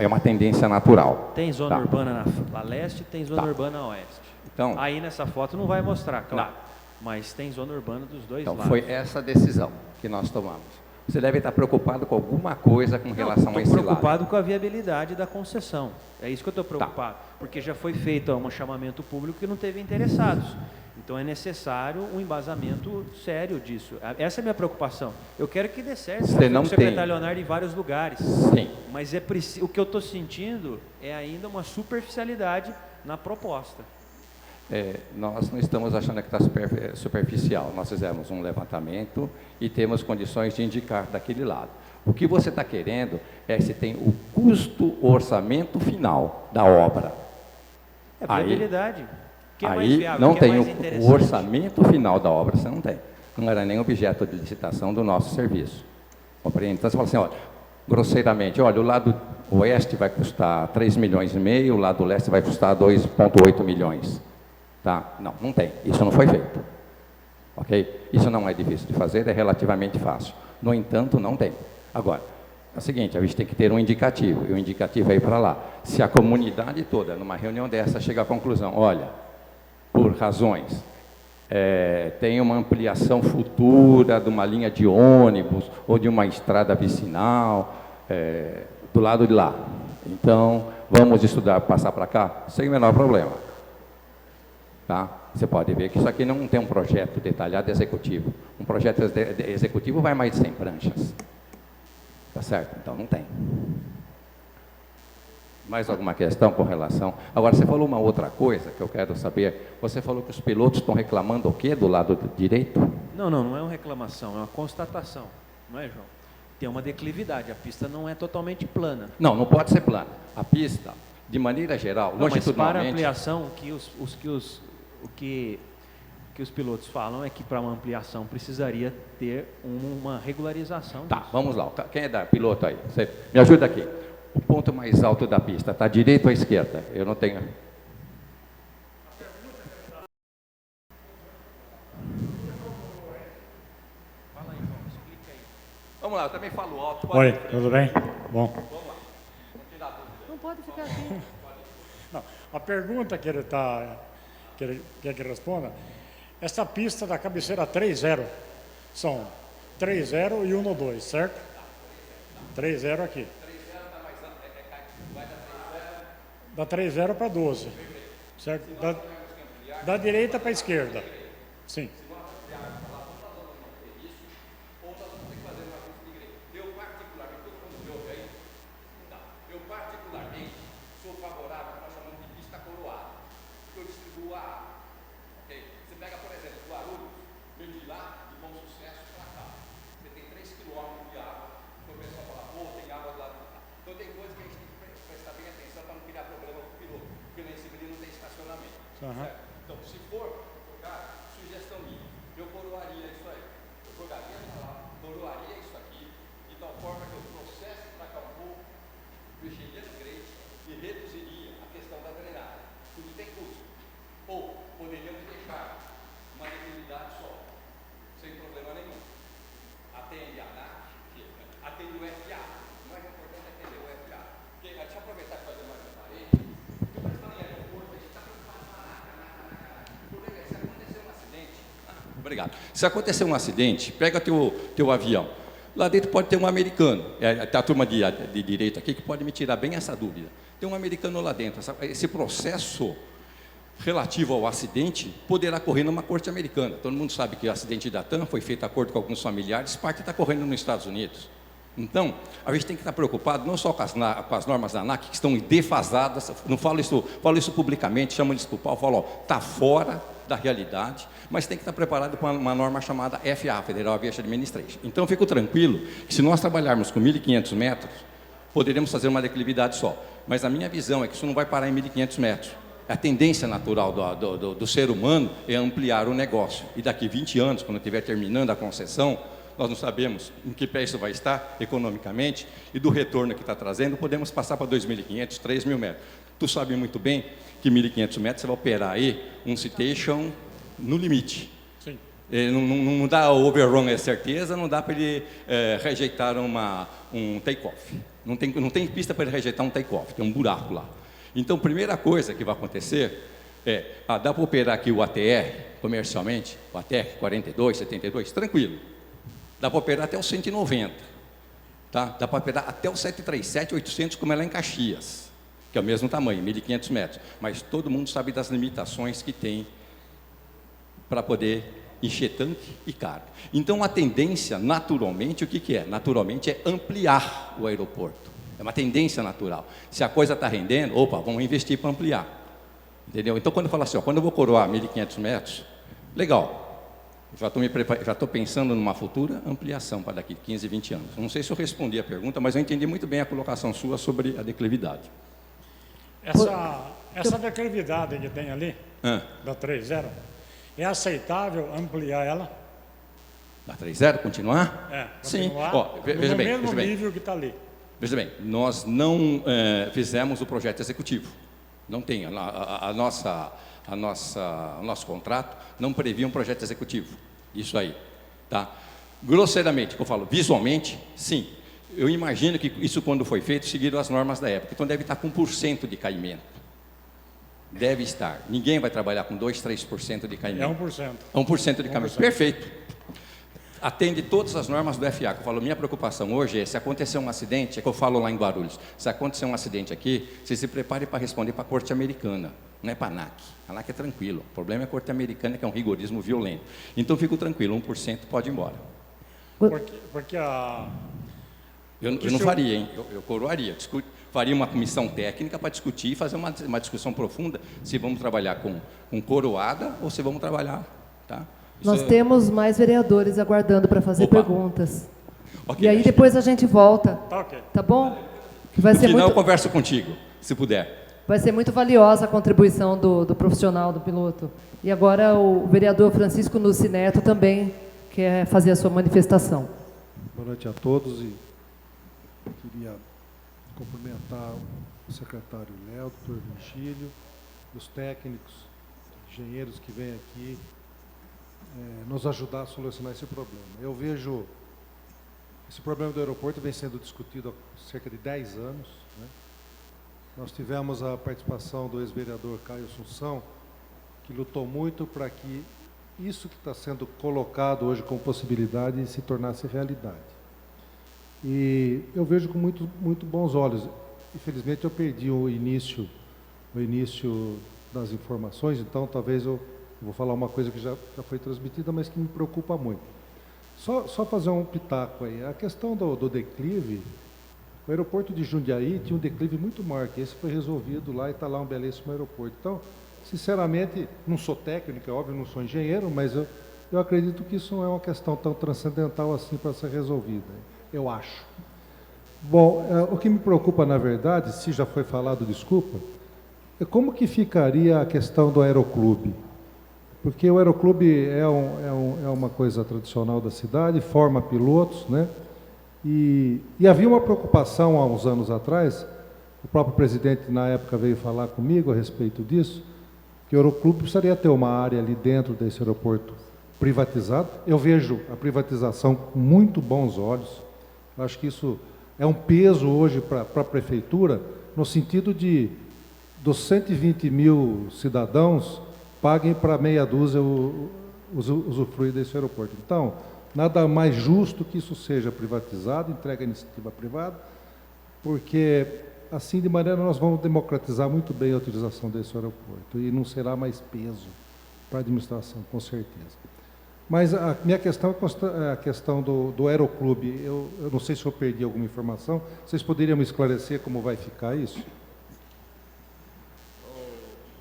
é uma tendência natural. Tem zona urbana na leste, tem zona urbana na oeste. Então, aí nessa foto não vai mostrar, claro, mas tem zona urbana dos dois lados. Então foi essa decisão que nós tomamos. Você deve estar preocupado com alguma coisa com relação a esse lado. Estou preocupado com a viabilidade da concessão. É isso que eu estou preocupado. Tá. Porque já foi feito um chamamento público que não teve interessados. Então é necessário um embasamento sério disso. Essa é a minha preocupação. Eu quero que dê certo. Você não o secretário Leonardo em vários lugares. Sim. Mas o que eu estou sentindo é ainda uma superficialidade na proposta. Nós não estamos achando que está superficial. Nós fizemos um levantamento e temos condições de indicar daquele lado. O que você está querendo é se tem o custo, o orçamento final da obra. É viabilidade. Que é mais aí viável, não que tem é mais o orçamento final da obra, você não tem. Não era nem objeto de licitação do nosso serviço. Compreende? Então você fala assim, olha, grosseiramente, olha, o lado oeste vai custar 3,5 milhões, o lado leste vai custar 2,8 milhões. Tá? Não tem. Isso não foi feito. Ok? Isso não é difícil de fazer, é relativamente fácil. No entanto, não tem. Agora, é o seguinte, a gente tem que ter um indicativo, e o indicativo é ir para lá. Se a comunidade toda, numa reunião dessa, chega à conclusão, olha, por razões, tem uma ampliação futura de uma linha de ônibus ou de uma estrada vicinal do lado de lá. Então, vamos estudar, passar para cá, sem o menor problema. Tá? Você pode ver que isso aqui não tem um projeto detalhado executivo. Um projeto executivo vai mais de 100 pranchas. Tá certo? Então, não tem. Mais alguma questão com relação? Agora, você falou uma outra coisa que eu quero saber. Você falou que os pilotos estão reclamando o quê do lado direito? Não é uma reclamação, é uma constatação. Não é, João? Tem uma declividade, a pista não é totalmente plana. Não pode ser plana. A pista, de maneira geral, longitudinalmente... Mas para a ampliação, o que os pilotos falam é que para uma ampliação precisaria ter uma regularização. Tá, vamos lá. Quem é da piloto aí? Você me ajuda aqui. O ponto mais alto da pista, está à direita ou à esquerda? Eu não tenho... Fala aí, João, explica aí. Vamos lá, eu também falo alto. Oi, tudo bem? Bom. Vamos lá. Não tirar dúvida. Não pode ficar aqui. Não, a pergunta que ele quer que responda, essa pista da cabeceira 3.0, são 3.0 e 1.2, certo? 3.0 aqui. Da 3.0 para 12, certo? Da direita para a esquerda, sim. Eu particularmente sou favorável ao que nós chamamos de pista coroada, que eu distribuo a água. Okay? Você pega, por exemplo, Guarulhos, vem de lá de Bom Sucesso para cá. Você tem 3 quilômetros de água. Então o pessoal fala, pô, tem água do lado de cá. Então tem coisas que a gente tem que prestar bem atenção para não criar problema com o piloto, porque lá em cima não tem estacionamento. Certo? Então, se for, sugestão minha, eu coroaria isso aí. Eu jogaria para lá, coroaria isso aqui, de tal forma que eu processe para cá um pouco, mexeria no grade e reduziria a questão da drenagem. Tudo tem custo. Ou poderíamos deixar uma debilidade só, sem problema nenhum. Atende a ANAC, atende o FA. O mais importante é atender o FA. Porque, deixa eu aproveitar e fazer mais uma parede. Porque quando fala em aeroporto, a gente está preocupado com a ANAC. O problema é se acontecer um acidente. Obrigado. Se acontecer um acidente, pega teu avião. Lá dentro pode ter um americano. Tem a turma de direito aqui que pode me tirar bem essa dúvida. Tem um americano lá dentro. Esse processo relativo ao acidente poderá correr numa corte americana. Todo mundo sabe que o acidente da TAM foi feito de acordo com alguns familiares, parte está correndo nos Estados Unidos. Então, a gente tem que estar preocupado não só com as normas da ANAC, que estão defasadas, não falo isso publicamente, chamo eles para o pau, falo, está fora da realidade, mas tem que estar preparado para uma norma chamada FA, Federal Aviation Administration. Então, eu fico tranquilo que se nós trabalharmos com 1.500 metros, poderemos fazer uma declividade só. Mas a minha visão é que isso não vai parar em 1.500 metros. A tendência natural do ser humano é ampliar o negócio. E daqui 20 anos, quando estiver terminando a concessão, nós não sabemos em que pé isso vai estar economicamente, e do retorno que está trazendo, podemos passar para 2.500, 3.000 metros. Tu sabe muito bem que 1.500 metros você vai operar aí um citation no limite. Sim. Não dá overrun, é certeza, não dá para ele rejeitar um take-off. Não tem pista para ele rejeitar um take-off, tem um buraco lá. Então, a primeira coisa que vai acontecer dá para operar aqui o ATR comercialmente, o ATR 42, 72, tranquilo. Dá para operar até o 190, tá? Dá para operar até o 737, 800, como é lá em Caxias, que é o mesmo tamanho, 1.500 metros. Mas todo mundo sabe das limitações que tem para poder encher tanque e carga. Então, a tendência, naturalmente, o que é? Naturalmente, é ampliar o aeroporto. É uma tendência natural. Se a coisa está rendendo, opa, vamos investir para ampliar. Entendeu? Então, quando eu falo assim, ó, quando eu vou coroar 1.500 metros, legal. Já estou pensando numa futura ampliação para daqui 15, 20 anos. Não sei se eu respondi a pergunta, mas eu entendi muito bem a colocação sua sobre a declividade. Essa declividade que tem ali, da 3.0, é aceitável ampliar ela? Da 3.0, continuar? Sim. Ó, veja no bem, mesmo veja bem. nível que está ali. Veja bem, nós não fizemos o projeto executivo. Não tem. O nosso contrato não previa um projeto executivo. Isso aí. Tá? Grosseiramente, que eu falo, visualmente, sim. Eu imagino que isso, quando foi feito, seguiram as normas da época. Então, deve estar com 1% de caimento. Deve estar. Ninguém vai trabalhar com 2%, 3% de caimento. É 1%. É 1% de caimento. Perfeito. Atende todas as normas do FA, que eu falo, minha preocupação hoje é, se acontecer um acidente, é que eu falo lá em Guarulhos, se acontecer um acidente aqui, você se prepare para responder para a Corte Americana, não é para a ANAC. A ANAC é tranquilo, o problema é a Corte Americana, que é um rigorismo violento. Então, fico tranquilo, 1% pode ir embora. Porque a... Eu não faria, hein? Eu coroaria, faria uma comissão técnica para discutir e fazer uma discussão profunda, se vamos trabalhar com coroada ou se vamos trabalhar, tá? Nós temos mais vereadores aguardando para fazer perguntas. Okay, e aí depois a gente volta. Tá bom? No final eu converso contigo, se puder. Vai ser muito valiosa a contribuição do profissional, do piloto. E agora o vereador Francisco Nussi Neto também quer fazer a sua manifestação. Boa noite a todos e queria cumprimentar o secretário Léo, o doutor Virgílio, os técnicos, engenheiros que vêm aqui nos ajudar a solucionar esse problema. Eu vejo esse problema do aeroporto vem sendo discutido há cerca de 10 anos. Né? Nós tivemos a participação do ex-vereador Caio Assunção, que lutou muito para que isso que está sendo colocado hoje como possibilidade se tornasse realidade. E eu vejo com muito bons olhos. Infelizmente, eu perdi o início das informações, então talvez eu vou falar uma coisa que já foi transmitida, mas que me preocupa muito. Só fazer um pitaco aí. A questão do declive, o aeroporto de Jundiaí tinha um declive muito maior, que esse foi resolvido lá e está lá um belíssimo aeroporto. Então, sinceramente, não sou técnico, é óbvio, não sou engenheiro, mas eu acredito que isso não é uma questão tão transcendental assim para ser resolvida, eu acho. Bom, o que me preocupa, na verdade, se já foi falado, desculpa, é como que ficaria a questão do aeroclube. Porque o aeroclube é uma coisa tradicional da cidade, forma pilotos, né? E havia uma preocupação há uns anos atrás, o próprio presidente na época veio falar comigo a respeito disso, que o aeroclube precisaria ter uma área ali dentro desse aeroporto privatizado. Eu vejo a privatização com muito bons olhos. Eu acho que isso é um peso hoje para a prefeitura, no sentido de, dos 120 mil cidadãos, paguem para meia dúzia usufruir desse aeroporto. Então, nada mais justo que isso seja privatizado, entregue à iniciativa privada, porque assim, de maneira, nós vamos democratizar muito bem a utilização desse aeroporto e não será mais peso para a administração, com certeza. Mas a minha questão é a questão do aeroclube. Eu não sei se eu perdi alguma informação. Vocês poderiam me esclarecer como vai ficar isso?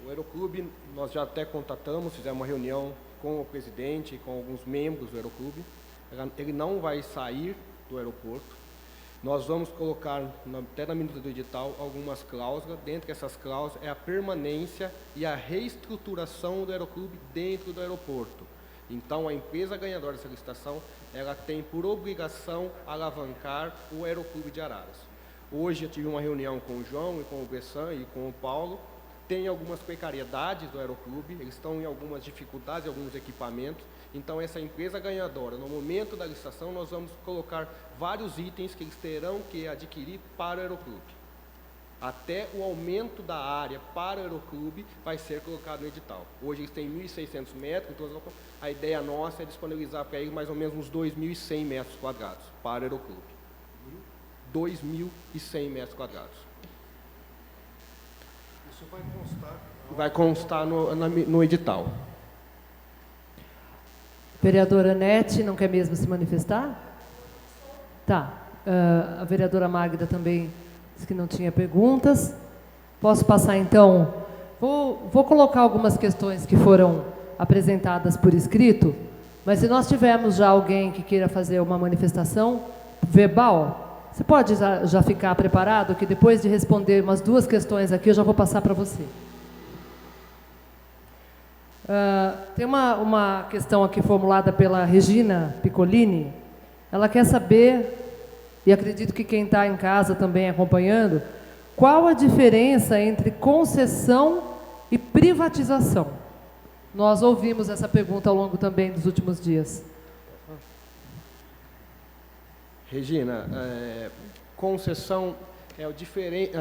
O aeroclube, nós já até contatamos, fizemos uma reunião com o presidente e com alguns membros do aeroclube. Ele não vai sair do aeroporto. Nós vamos colocar, até na minuta do edital, algumas cláusulas. Dentre essas cláusulas é a permanência e a reestruturação do aeroclube dentro do aeroporto. Então, a empresa ganhadora dessa licitação, ela tem por obrigação alavancar o aeroclube de Araras. Hoje eu tive uma reunião com o João e com o Bessan e com o Paulo. Tem algumas precariedades do aeroclube, eles estão em algumas dificuldades, em alguns equipamentos. Então, essa empresa ganhadora, no momento da licitação, nós vamos colocar vários itens que eles terão que adquirir para o aeroclube. até o aumento da área para o aeroclube vai ser colocado no edital. Hoje eles têm 1.600 metros, então a ideia nossa é disponibilizar para eles mais ou menos uns 2.100 metros quadrados para o aeroclube. 2.100 metros quadrados. Isso vai constar? Vai constar no edital. Vereadora Nete, não quer mesmo se manifestar? Tá. A vereadora Magda também disse que não tinha perguntas. Posso passar, então? Vou colocar algumas questões que foram apresentadas por escrito, mas se nós tivermos já alguém que queira fazer uma manifestação verbal, você pode já ficar preparado, que depois de responder umas 2 questões aqui, eu já vou passar para você. Tem uma questão aqui formulada pela Regina Piccolini. Ela quer saber, e acredito que quem está em casa também acompanhando, qual a diferença entre concessão e privatização? Nós ouvimos essa pergunta ao longo também dos últimos dias. Regina, concessão, a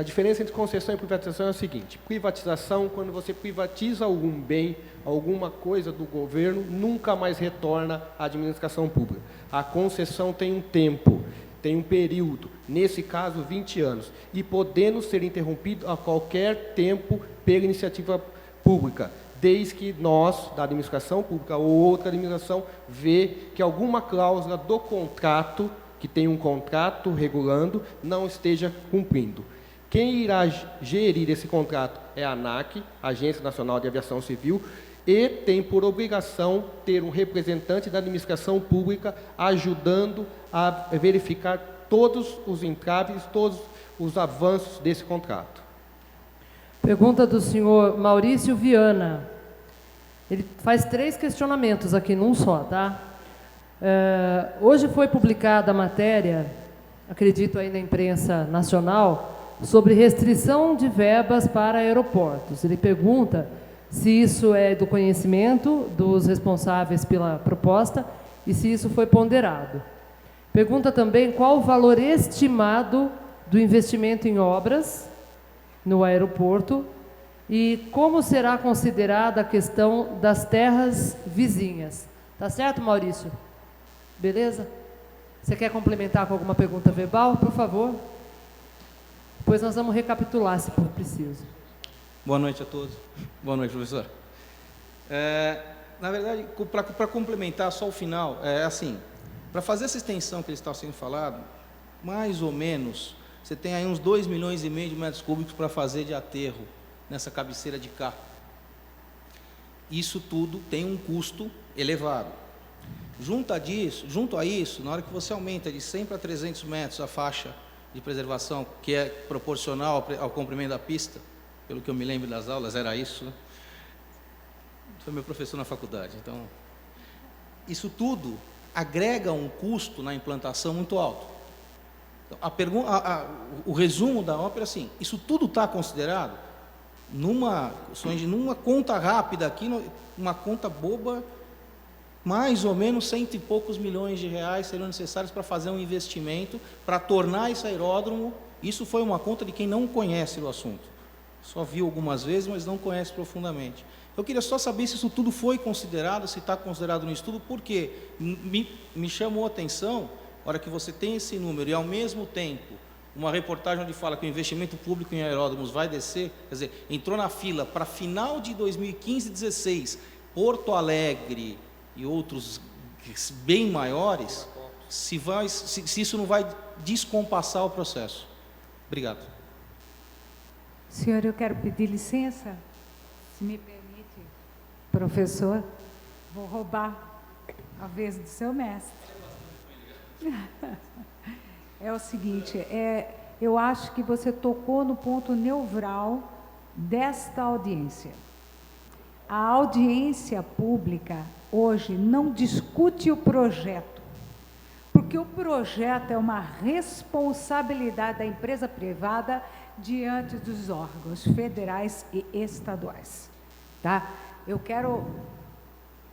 diferença entre concessão e privatização é a seguinte: privatização, quando você privatiza algum bem, alguma coisa do governo, nunca mais retorna à administração pública. A concessão tem um tempo, tem um período, nesse caso 20 anos, e podendo ser interrompido a qualquer tempo pela iniciativa pública, desde que nós, da administração pública ou outra administração, vê que alguma cláusula do contrato, que tem um contrato regulando, não esteja cumprindo. Quem irá gerir esse contrato é a ANAC, Agência Nacional de Aviação Civil, e tem por obrigação ter um representante da administração pública ajudando a verificar todos os entraves, todos os avanços desse contrato. Pergunta do senhor Maurício Viana. Ele faz 3 questionamentos aqui num só, tá? Hoje foi publicada a matéria, acredito aí na imprensa nacional, sobre restrição de verbas para aeroportos. Ele pergunta se isso é do conhecimento dos responsáveis pela proposta e se isso foi ponderado. Pergunta também qual o valor estimado do investimento em obras no aeroporto e como será considerada a questão das terras vizinhas. Tá certo, Maurício? Beleza? Você quer complementar com alguma pergunta verbal, por favor? Depois nós vamos recapitular, se for preciso. Boa noite a todos. Boa noite, professor. Na verdade, para complementar só o final, assim, para fazer essa extensão que está sendo falado, mais ou menos, você tem aí uns 2,5 milhões de metros cúbicos para fazer de aterro nessa cabeceira de cá. Isso tudo tem um custo elevado. Junto a isso, na hora que você aumenta de 100 para 300 metros a faixa de preservação, que é proporcional ao comprimento da pista, pelo que eu me lembro das aulas, era isso, né? Foi meu professor na faculdade. Então, isso tudo agrega um custo na implantação muito alto. Então, o resumo da ópera é assim: isso tudo está considerado numa conta rápida aqui, uma conta boba, mais ou menos 100 e poucos milhões de reais seriam necessários para fazer um investimento, para tornar esse aeródromo. Isso foi uma conta de quem não conhece o assunto. Só viu algumas vezes, mas não conhece profundamente. Eu queria só saber se isso tudo foi considerado, se está considerado no estudo, porque me chamou a atenção, na hora que você tem esse número e, ao mesmo tempo, uma reportagem onde fala que o investimento público em aeródromos vai descer, quer dizer, entrou na fila para final de 2015 e 2016, Porto Alegre e outros bem maiores, se isso não vai descompassar o processo. Obrigado. Senhor, eu quero pedir licença, se me permite, professor, vou roubar a vez do seu mestre. É o seguinte, eu acho que você tocou no ponto neural desta audiência. A audiência pública hoje não discute o projeto, porque o projeto é uma responsabilidade da empresa privada diante dos órgãos federais e estaduais, tá? Eu quero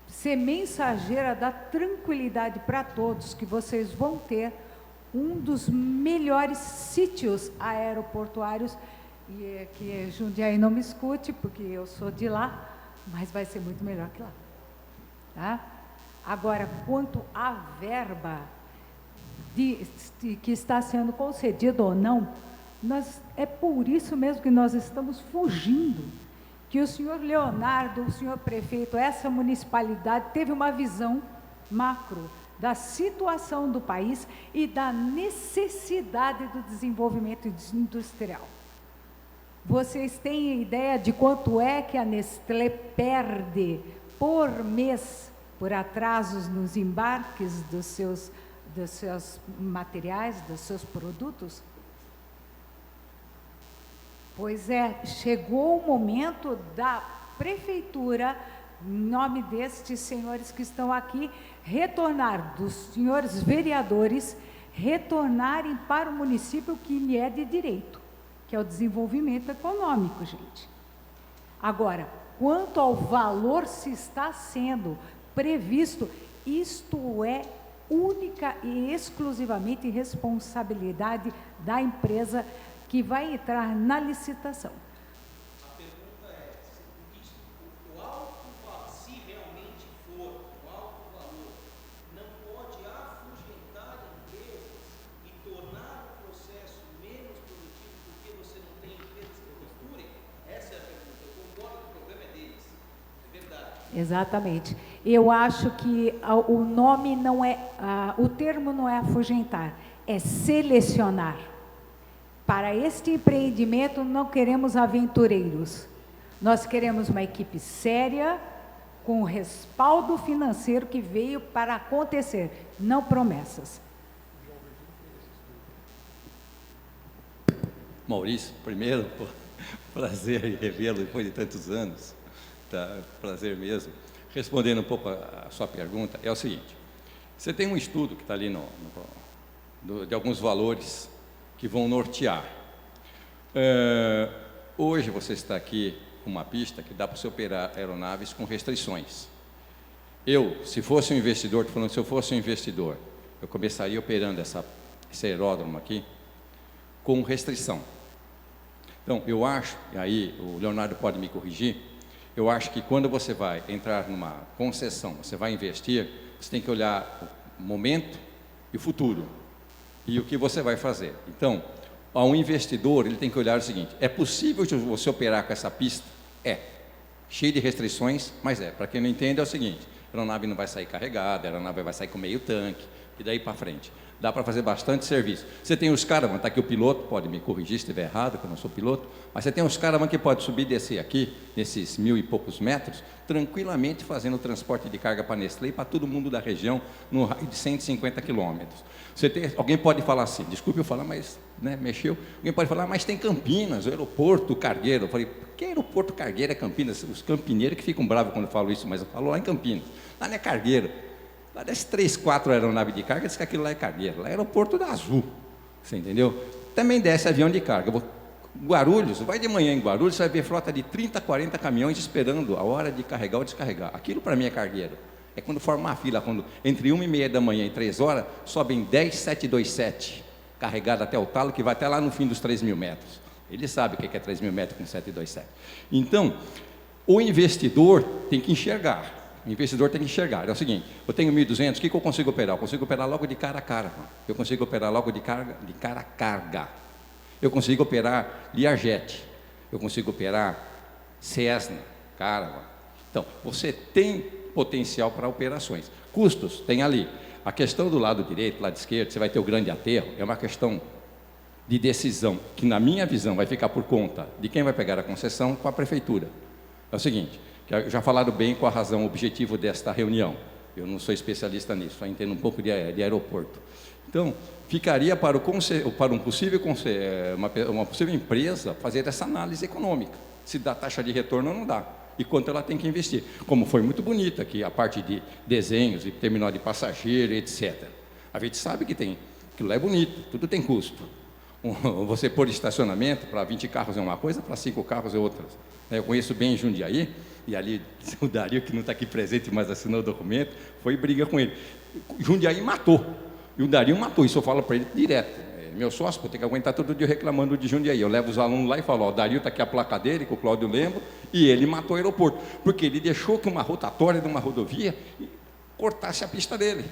ser mensageira da tranquilidade para todos que vocês vão ter um dos melhores sítios aeroportuários E é que Jundiaí não me escute, porque eu sou de lá, mas vai ser muito melhor que lá. Tá? Agora, quanto à verba que está sendo concedida ou não, é por isso mesmo que nós estamos fugindo, que o senhor Leonardo, o senhor prefeito, essa municipalidade teve uma visão macro da situação do país e da necessidade do desenvolvimento industrial. Vocês têm ideia de quanto é que a Nestlé perde por mês por atrasos nos embarques dos seus materiais, dos seus produtos? Pois é, chegou o momento da prefeitura, em nome destes senhores que estão aqui, retornar, dos senhores vereadores, retornarem para o município que lhe é de direito, que é o desenvolvimento econômico, gente. Agora, quanto ao valor se está sendo previsto, isto é única e exclusivamente responsabilidade da empresa que vai entrar na licitação. A pergunta é, o alto valor, se realmente for o alto valor, não pode afugentar empresas e tornar o processo menos produtivo porque você não tem empresas que costurem? Essa é a pergunta. Eu concordo que o problema é deles. É verdade. Exatamente. Eu acho que o nome não é, o termo não é afugentar, é selecionar. Para este empreendimento não queremos aventureiros, nós queremos uma equipe séria, com respaldo financeiro que veio para acontecer, não promessas. Maurício, primeiro, prazer em revê-lo depois de tantos anos, tá? Prazer mesmo. Respondendo um pouco a sua pergunta, é o seguinte, você tem um estudo que está ali de alguns valores que vão nortear. Hoje você está aqui com uma pista que dá para você operar aeronaves com restrições. Se fosse um investidor, estou falando, se eu fosse um investidor, eu começaria operando esse aeródromo aqui com restrição. Então, eu acho, e aí o Leonardo pode me corrigir, eu acho que quando você vai entrar numa concessão, você vai investir, você tem que olhar o momento e o futuro. E o que você vai fazer. Então, um investidor, ele tem que olhar o seguinte, é possível você operar com essa pista? É. Cheio de restrições, mas é. Para quem não entende, é o seguinte, a aeronave não vai sair carregada, a aeronave vai sair com meio tanque, e daí para frente. Dá para fazer bastante serviço. Você tem os caras, está aqui o piloto, pode me corrigir se estiver errado, que eu não sou piloto, mas você tem os caras que pode subir e descer aqui, nesses 1000 e poucos metros, tranquilamente fazendo transporte de carga para Nestlé e para todo mundo da região, no raio de 150 quilômetros. Alguém pode falar assim, desculpe eu falar, mas mexeu. Alguém pode falar, mas tem Campinas, o aeroporto cargueiro. Eu falei, que aeroporto cargueiro é Campinas? Os campineiros que ficam bravos quando eu falo isso, mas eu falo lá em Campinas. Lá não é cargueiro. Lá desce 3, 4 aeronaves de carga, diz que aquilo lá é cargueiro. Lá é aeroporto da Azul, você entendeu? Também desce avião de carga. Guarulhos, vai de manhã em Guarulhos, você vai ver frota de 30, 40 caminhões esperando a hora de carregar ou descarregar. Aquilo para mim é cargueiro. É quando forma uma fila, quando entre 1h30 da manhã e 3 horas, sobem 10 727, carregado até o talo, que vai até lá no fim dos 3.000 metros. Ele sabe o que é 3.000 metros com 727. Então, o investidor tem que enxergar. O investidor tem que enxergar. É o seguinte, eu tenho 1.200, o que eu consigo operar? Eu consigo operar logo de cara a cara. Eu consigo operar logo de cara a carga. Eu consigo operar Learjet. Eu consigo operar Cessna, Caravan. Então, você tem potencial para operações. Custos, tem ali. A questão do lado direito, lado esquerdo, você vai ter o grande aterro, é uma questão de decisão, que na minha visão vai ficar por conta de quem vai pegar a concessão com a prefeitura. É o seguinte, que já falaram bem com a razão, o objetivo desta reunião. Eu não sou especialista nisso, só entendo um pouco de aeroporto. Então, ficaria para uma possível empresa fazer essa análise econômica, se dá taxa de retorno ou não dá, e quanto ela tem que investir. Como foi muito bonita aqui, a parte de desenhos, de terminal de passageiro, etc. A gente sabe que aquilo é bonito, tudo tem custo. Você pôr estacionamento para 20 carros é uma coisa, para 5 carros é outra. Eu conheço bem Jundiaí, e ali o Dario, que não está aqui presente, mas assinou o documento, foi briga com ele. Jundiaí matou. E o Dario matou, isso eu falo para ele direto. meu sócio, eu tenho que aguentar todo dia reclamando de Jundiaí. Eu levo os alunos lá e falo, ó, o Dario está aqui a placa dele, com o Cláudio Lembo, e ele matou o aeroporto, porque ele deixou que uma rotatória de uma rodovia cortasse a pista dele.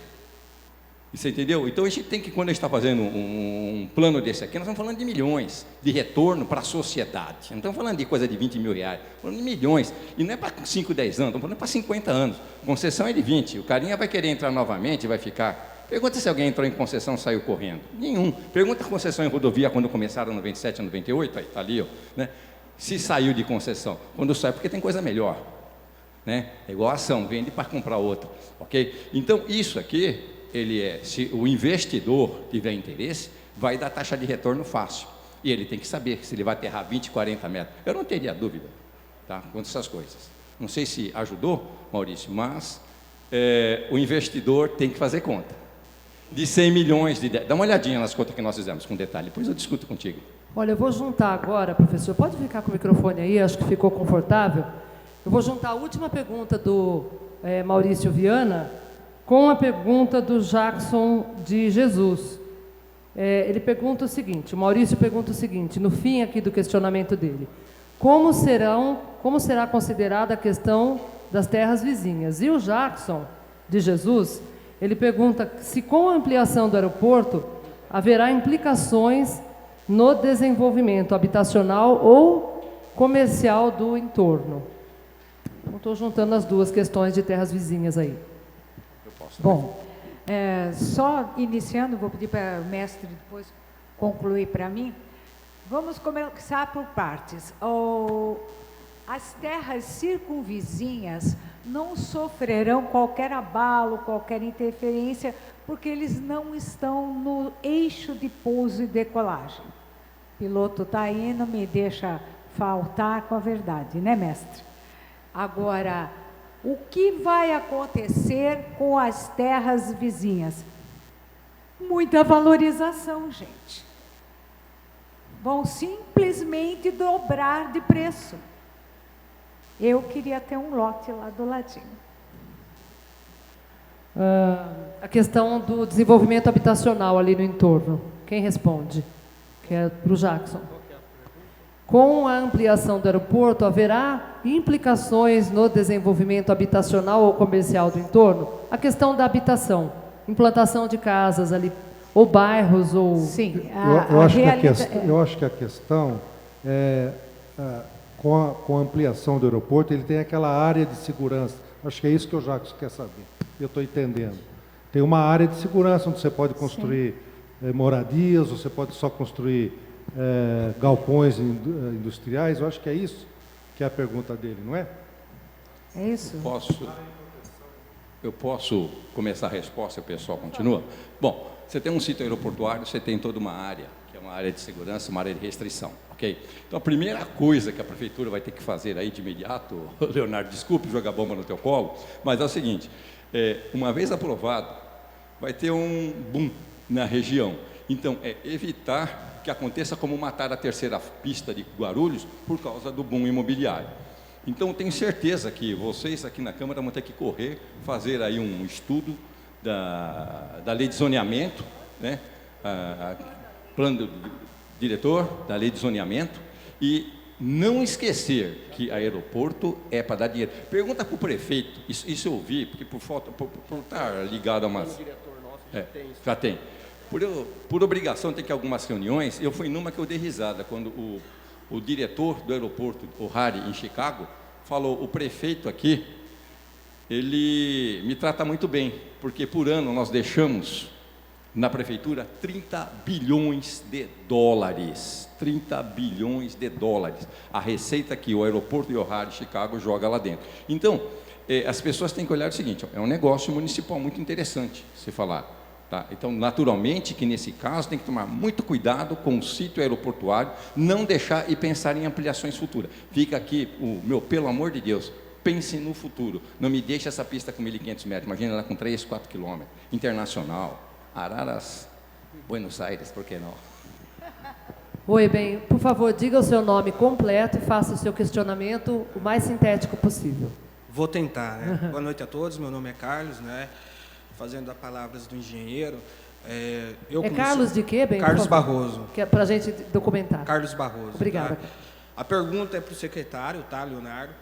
Você entendeu? Então a gente tem que, quando a gente está fazendo um plano desse aqui, nós estamos falando de milhões de retorno para a sociedade. Não estamos falando de coisa de 20 mil reais, estamos falando de milhões. E não é para 5, 10 anos, estamos falando para 50 anos. Concessão é de 20. O carinha vai querer entrar novamente, vai ficar. Pergunta se alguém entrou em concessão e saiu correndo. Nenhum. Pergunta a concessão em rodovia quando começaram em 97, 98, está ali, ó, né? Se saiu de concessão. Quando sai, porque tem coisa melhor. Né? É igual a ação, vende para comprar outra. Ok? Então, isso aqui, se o investidor tiver interesse, vai dar taxa de retorno fácil. E ele tem que saber se ele vai aterrar 20, 40 metros. Eu não teria dúvida, tá, quanto a essas coisas. Não sei se ajudou, Maurício, mas o investidor tem que fazer conta. De 100 milhões, dá uma olhadinha nas contas que nós fizemos, com detalhe, depois eu discuto contigo. Olha, eu vou juntar agora, professor, pode ficar com o microfone aí, acho que ficou confortável. Eu vou juntar a última pergunta do Maurício Viana com a pergunta do Jackson de Jesus. Ele pergunta o seguinte, o Maurício pergunta o seguinte, no fim aqui do questionamento dele, como será considerada a questão das terras vizinhas? E o Jackson de Jesus, ele pergunta se com a ampliação do aeroporto haverá implicações no desenvolvimento habitacional ou comercial do entorno. Então, estou juntando as duas questões de terras vizinhas aí. Bom, só iniciando, vou pedir para o mestre depois concluir para mim. Vamos começar por partes. As terras circunvizinhas não sofrerão qualquer abalo, qualquer interferência, porque eles não estão no eixo de pouso e decolagem. O piloto está aí, não me deixa faltar com a verdade, né, mestre? Agora, o que vai acontecer com as terras vizinhas? Muita valorização, gente. Vão simplesmente dobrar de preço. Eu queria ter um lote lá do ladinho. A questão do desenvolvimento habitacional ali no entorno. Quem responde? Que é para o Jackson. Com a ampliação do aeroporto, haverá implicações no desenvolvimento habitacional ou comercial do entorno? A questão da habitação, implantação de casas ali, ou bairros, ou... Sim, eu acho que a questão é, com a ampliação do aeroporto, ele tem aquela área de segurança. Acho que é isso que o Jacques quer saber. Eu estou entendendo. Tem uma área de segurança onde você pode construir moradias, você pode só construir galpões industriais. Eu acho que é isso que é a pergunta dele, não é? É isso? Eu posso começar a resposta e o pessoal continua? Bom, você tem um sítio aeroportuário, você tem toda uma área, que é uma área de segurança, uma área de restrição, ok? Então, a primeira coisa que a prefeitura vai ter que fazer aí de imediato, Leonardo, desculpe jogar bomba no teu colo, mas é o seguinte, uma vez aprovado, vai ter um boom na região. Então, evitar que aconteça como matar a terceira pista de Guarulhos por causa do boom imobiliário. Então, tenho certeza que vocês aqui na Câmara vão ter que correr, fazer aí um estudo da lei de zoneamento, né? Plano do diretor da lei de zoneamento, e não esquecer que aeroporto é para dar dinheiro. Pergunta para o prefeito, isso eu ouvi, porque por estar ligado a umas... já tem. Por obrigação, tem que algumas reuniões, eu fui numa que eu dei risada, quando o diretor do aeroporto, o Harry, em Chicago, falou, o prefeito aqui, ele me trata muito bem, porque por ano nós deixamos na prefeitura 30 bilhões de dólares. 30 bilhões de dólares. A receita que o aeroporto de O'Hare, Chicago, joga lá dentro. Então, as pessoas têm que olhar o seguinte, é um negócio municipal muito interessante se falar. Tá? Então, naturalmente, que nesse caso tem que tomar muito cuidado com o sítio aeroportuário, não deixar e pensar em ampliações futuras. Fica aqui, pelo amor de Deus, pense no futuro. Não me deixe essa pista com 1.500 metros, imagina ela com 3, 4 quilômetros. Internacional, Araras, Buenos Aires, por que não? Oi, bem, por favor, diga o seu nome completo e faça o seu questionamento o mais sintético possível. Vou tentar, né? Boa noite a todos, meu nome é Carlos, né? Fazendo as palavras do engenheiro, Carlos de quê, bem? Carlos Barroso. Que é para a gente documentar. Carlos Barroso. Obrigada. Tá? A pergunta é para o secretário, tá, Leonardo?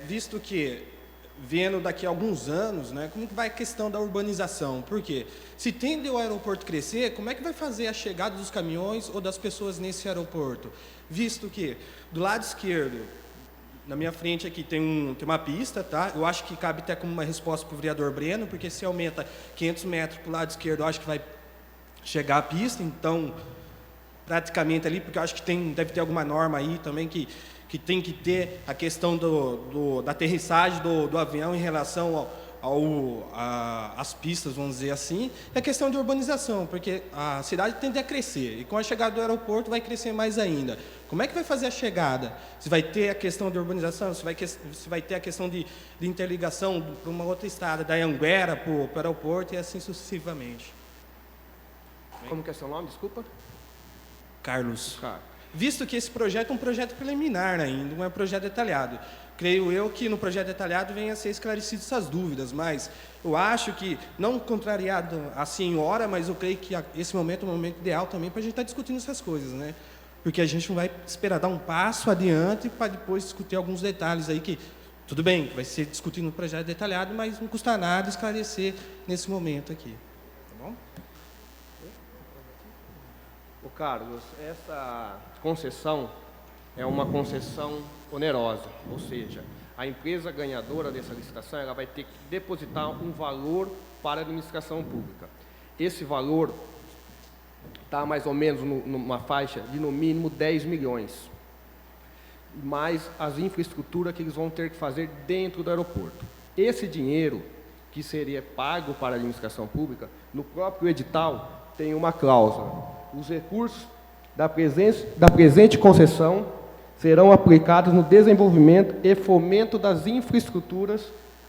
Visto que, vendo daqui a alguns anos, né, como que vai a questão da urbanização? Por quê? Se tende o aeroporto crescer, como é que vai fazer a chegada dos caminhões ou das pessoas nesse aeroporto? Visto que, do lado esquerdo, na minha frente aqui tem uma pista, tá? Eu acho que cabe até como uma resposta para o vereador Breno, porque se aumenta 500 metros para o lado esquerdo, eu acho que vai chegar a pista, então, praticamente ali, porque eu acho que deve ter alguma norma aí também que tem que ter a questão da aterrissagem do avião em relação às pistas, vamos dizer assim, e a questão de urbanização, porque a cidade tende a crescer, e com a chegada do aeroporto vai crescer mais ainda. Como é que vai fazer a chegada? Se vai ter a questão de urbanização, se vai ter a questão de interligação para uma outra estrada, da Anguera para o aeroporto e assim sucessivamente. Como que é seu nome, desculpa? Carlos. Visto que esse projeto é um projeto preliminar ainda, não é um projeto detalhado. Creio eu que no projeto detalhado venha a ser esclarecido essas dúvidas, mas eu acho que, não contrariado assim em hora, mas eu creio que esse momento é o momento ideal também para a gente estar discutindo essas coisas, né? Porque a gente não vai esperar dar um passo adiante para depois discutir alguns detalhes aí que, tudo bem, vai ser discutido no projeto detalhado, mas não custa nada esclarecer nesse momento aqui. Tá bom? Ô Carlos, essa concessão é uma concessão onerosa, ou seja, a empresa ganhadora dessa licitação ela vai ter que depositar um valor para a administração pública. Esse valor está mais ou menos numa faixa de no mínimo 10 milhões, mais as infraestruturas que eles vão ter que fazer dentro do aeroporto. Esse dinheiro que seria pago para a administração pública, no próprio edital tem uma cláusula. Os recursos da presente concessão serão aplicados no desenvolvimento e fomento das infraestruturas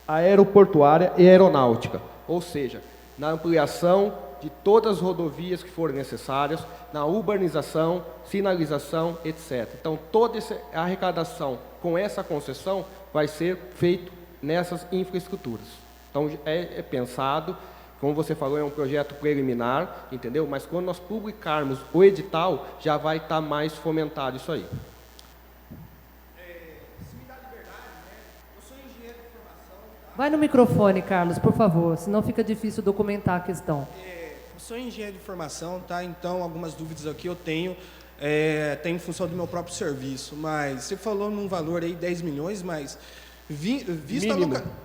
aeroportuária e aeronáutica, ou seja, na ampliação de todas as rodovias que forem necessárias, na urbanização, sinalização, etc. Então, toda essa arrecadação com essa concessão vai ser feito nessas infraestruturas. Então, é pensado, como você falou, é um projeto preliminar, entendeu? Mas quando nós publicarmos o edital, já vai estar mais fomentado isso aí. Vai no microfone, Carlos, por favor, senão fica difícil documentar a questão. Eu sou engenheiro de formação, tá? Então, algumas dúvidas aqui eu tenho, em função do meu próprio serviço, mas você falou num valor aí 10 milhões, mas visto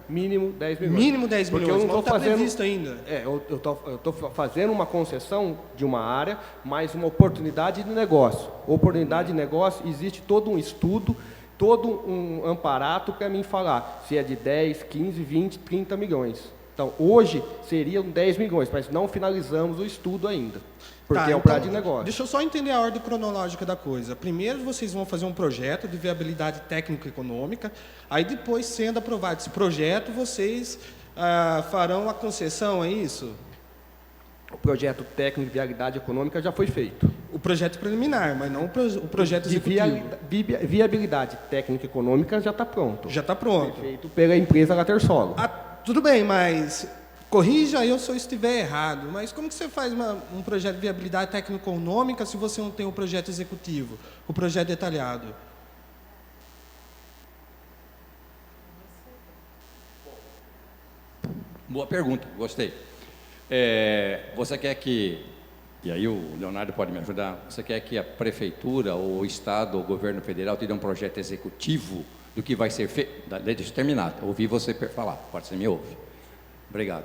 mínimo 10 milhões. Mínimo 10 milhões, porque eu não está previsto ainda. Eu estou fazendo uma concessão de uma área, mas uma oportunidade de negócio. Oportunidade de negócio, existe todo um estudo, todo um amparato para mim falar se é de 10, 15, 20, 30 milhões. Então, hoje seriam 10 milhões, mas não finalizamos o estudo ainda, porque é um prazo de negócio. Deixa eu só entender a ordem cronológica da coisa. Primeiro, vocês vão fazer um projeto de viabilidade técnico-econômica, aí depois, sendo aprovado esse projeto, vocês farão a concessão, é isso? O projeto técnico de viabilidade econômica já foi feito. O projeto preliminar, mas não o projeto executivo. Viabilidade técnica econômica já está pronto. Já está pronto. Foi feito pela empresa Latersolo. Tudo bem, mas corrija eu se eu estiver errado, mas como que você faz um projeto de viabilidade técnico-econômica se você não tem o projeto executivo, o projeto detalhado? Boa pergunta, gostei. Você quer que, e aí o Leonardo pode me ajudar, você quer que a prefeitura, ou o Estado, ou o governo federal te dê um projeto executivo do que vai ser feito? Deixa eu terminar, ouvi você falar, pode ser me ouve. Obrigado.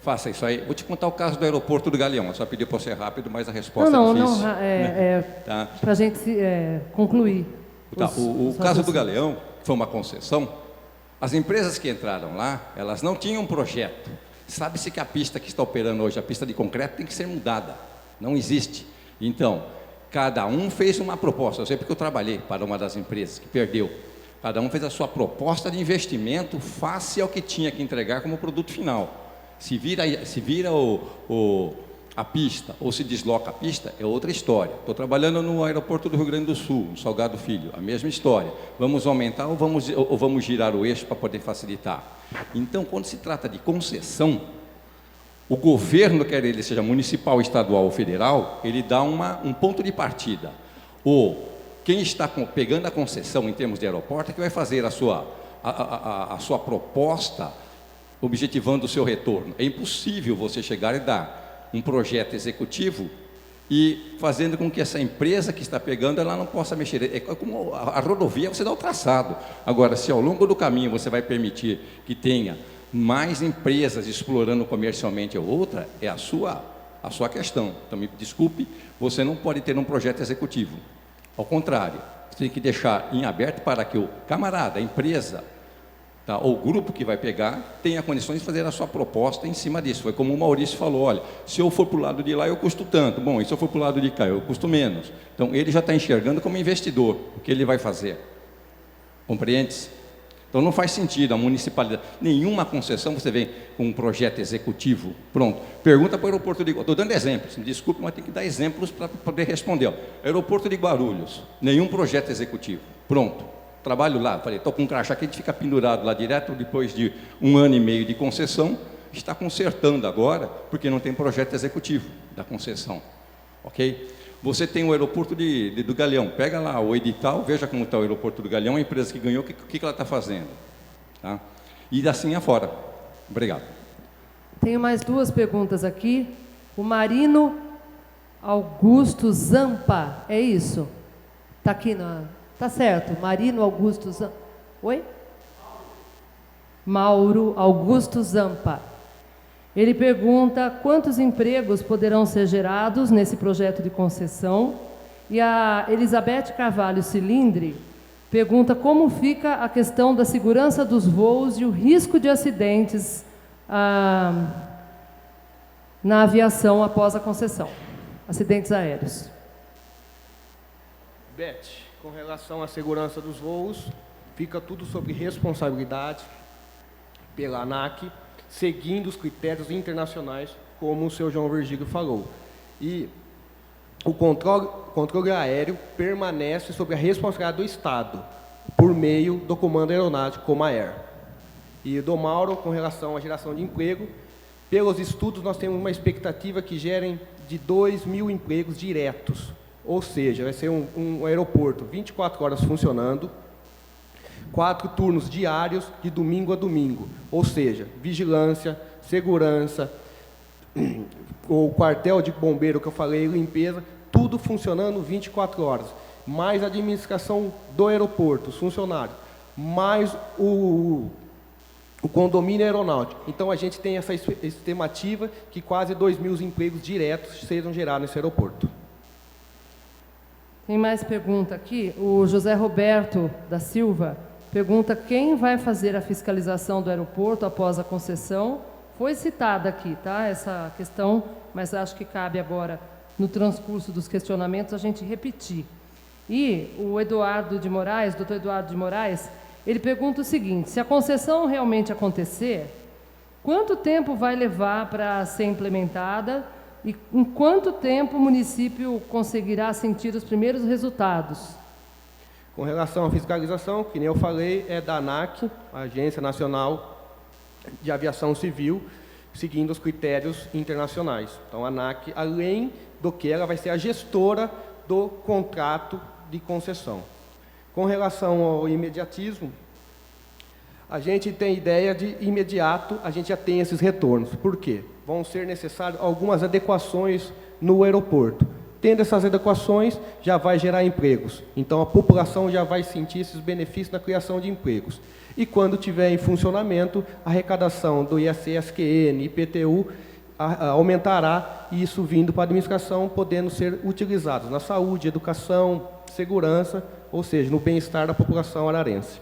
Faça isso aí. Vou te contar o caso do aeroporto do Galeão, eu só pedi para ser rápido, mas a resposta é difícil. Tá. Para a gente concluir. Tá, o caso do Galeão foi uma concessão. As empresas que entraram lá, elas não tinham um projeto. Sabe-se que a pista que está operando hoje, a pista de concreto, tem que ser mudada. Não existe. Então, cada um fez uma proposta. Eu sei porque eu trabalhei para uma das empresas que perdeu. Cada um fez a sua proposta de investimento face ao que tinha que entregar como produto final. Se vira a pista ou se desloca a pista, é outra história. Estou trabalhando no aeroporto do Rio Grande do Sul, no Salgado Filho, a mesma história. Vamos aumentar ou vamos girar o eixo para poder facilitar? Então, quando se trata de concessão, O governo, quer ele seja municipal, estadual ou federal, ele dá um ponto de partida. Quem está pegando a concessão em termos de aeroporto é que vai fazer a sua proposta objetivando o seu retorno. É impossível você chegar e dar um projeto executivo e fazendo com que essa empresa que está pegando, ela não possa mexer. É como a rodovia, você dá o traçado. Agora, se ao longo do caminho você vai permitir que tenha mais empresas explorando comercialmente a outra, é a sua questão. Então, me desculpe, você não pode ter um projeto executivo. Ao contrário, você tem que deixar em aberto para que o camarada, a empresa, tá, ou o grupo que vai pegar, tenha condições de fazer a sua proposta em cima disso. Foi como o Maurício falou, olha, se eu for para o lado de lá, eu custo tanto. Bom, e se eu for para o lado de cá, eu custo menos. Então, ele já está enxergando como investidor o que ele vai fazer. Compreende-se? Então, não faz sentido a municipalidade, nenhuma concessão você vem com um projeto executivo, pronto. Pergunta para o aeroporto de Guarulhos, estou dando exemplos, me desculpe, mas tem que dar exemplos para poder responder. Ó. Aeroporto de Guarulhos, nenhum projeto executivo, pronto. Trabalho lá, falei, estou com um crachá que a gente fica pendurado lá direto, depois de 1 ano e meio de concessão, está consertando agora, porque não tem projeto executivo da concessão, ok? Você tem o aeroporto do Galeão, pega lá o edital, veja como está o aeroporto do Galeão, a empresa que ganhou, o que ela está fazendo, tá? E assim afora. Obrigado. Tenho mais 2 perguntas aqui. O Marino Augusto Zampa, é isso? Está aqui tá certo, Marino Augusto Zampa. Oi? Mauro Augusto Zampa. Ele pergunta quantos empregos poderão ser gerados nesse projeto de concessão. E a Elizabeth Carvalho Cilindre pergunta como fica a questão da segurança dos voos e o risco de acidentes na aviação após a concessão, acidentes aéreos. Beth, com relação à segurança dos voos, fica tudo sob responsabilidade pela ANAC, seguindo os critérios internacionais, como o seu João Virgílio falou. E o controle aéreo permanece sob a responsabilidade do Estado, por meio do Comando Aeronáutico, Comaer. E do Mauro, com relação à geração de emprego, pelos estudos nós temos uma expectativa que gerem de 2.000 empregos diretos, ou seja, vai ser um aeroporto 24 horas funcionando, 4 turnos diários, de domingo a domingo, ou seja, vigilância, segurança, o quartel de bombeiro que eu falei, limpeza, tudo funcionando 24 horas, mais a administração do aeroporto, os funcionários, mais o condomínio aeronáutico. Então, a gente tem essa estimativa que quase 2.000 empregos diretos sejam gerados nesse aeroporto. Tem mais pergunta aqui. O José Roberto da Silva pergunta quem vai fazer a fiscalização do aeroporto após a concessão. Foi citada aqui, tá, essa questão, mas acho que cabe agora, no transcurso dos questionamentos, a gente repetir. E o Eduardo de Moraes, doutor Eduardo de Moraes, ele pergunta o seguinte: se a concessão realmente acontecer, quanto tempo vai levar para ser implementada e em quanto tempo o município conseguirá sentir os primeiros resultados? Com relação à fiscalização, que nem eu falei, é da ANAC, a Agência Nacional de Aviação Civil, seguindo os critérios internacionais. Então, a ANAC, além do que ela vai ser a gestora do contrato de concessão. Com relação ao imediatismo, a gente tem ideia de imediato, a gente já tem esses retornos. Por quê? Vão ser necessárias algumas adequações no aeroporto. Tendo essas adequações, já vai gerar empregos. Então, a população já vai sentir esses benefícios na criação de empregos. E quando tiver em funcionamento, a arrecadação do ISSQN, IPTU, aumentará, e isso vindo para a administração, podendo ser utilizados na saúde, educação, segurança, ou seja, no bem-estar da população ararense.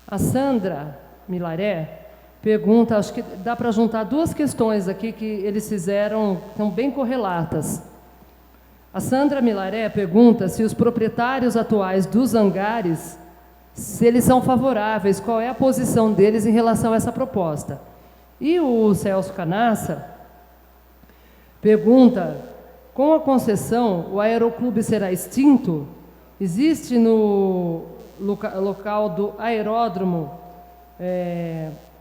A Sandra Milaré pergunta, acho que dá para juntar 2 questões aqui que eles fizeram, estão bem correlatas. A Sandra Milaré pergunta se os proprietários atuais dos hangares, se eles são favoráveis, qual é a posição deles em relação a essa proposta. E o Celso Canassa pergunta, com a concessão, o aeroclube será extinto? Existe no local do aeródromo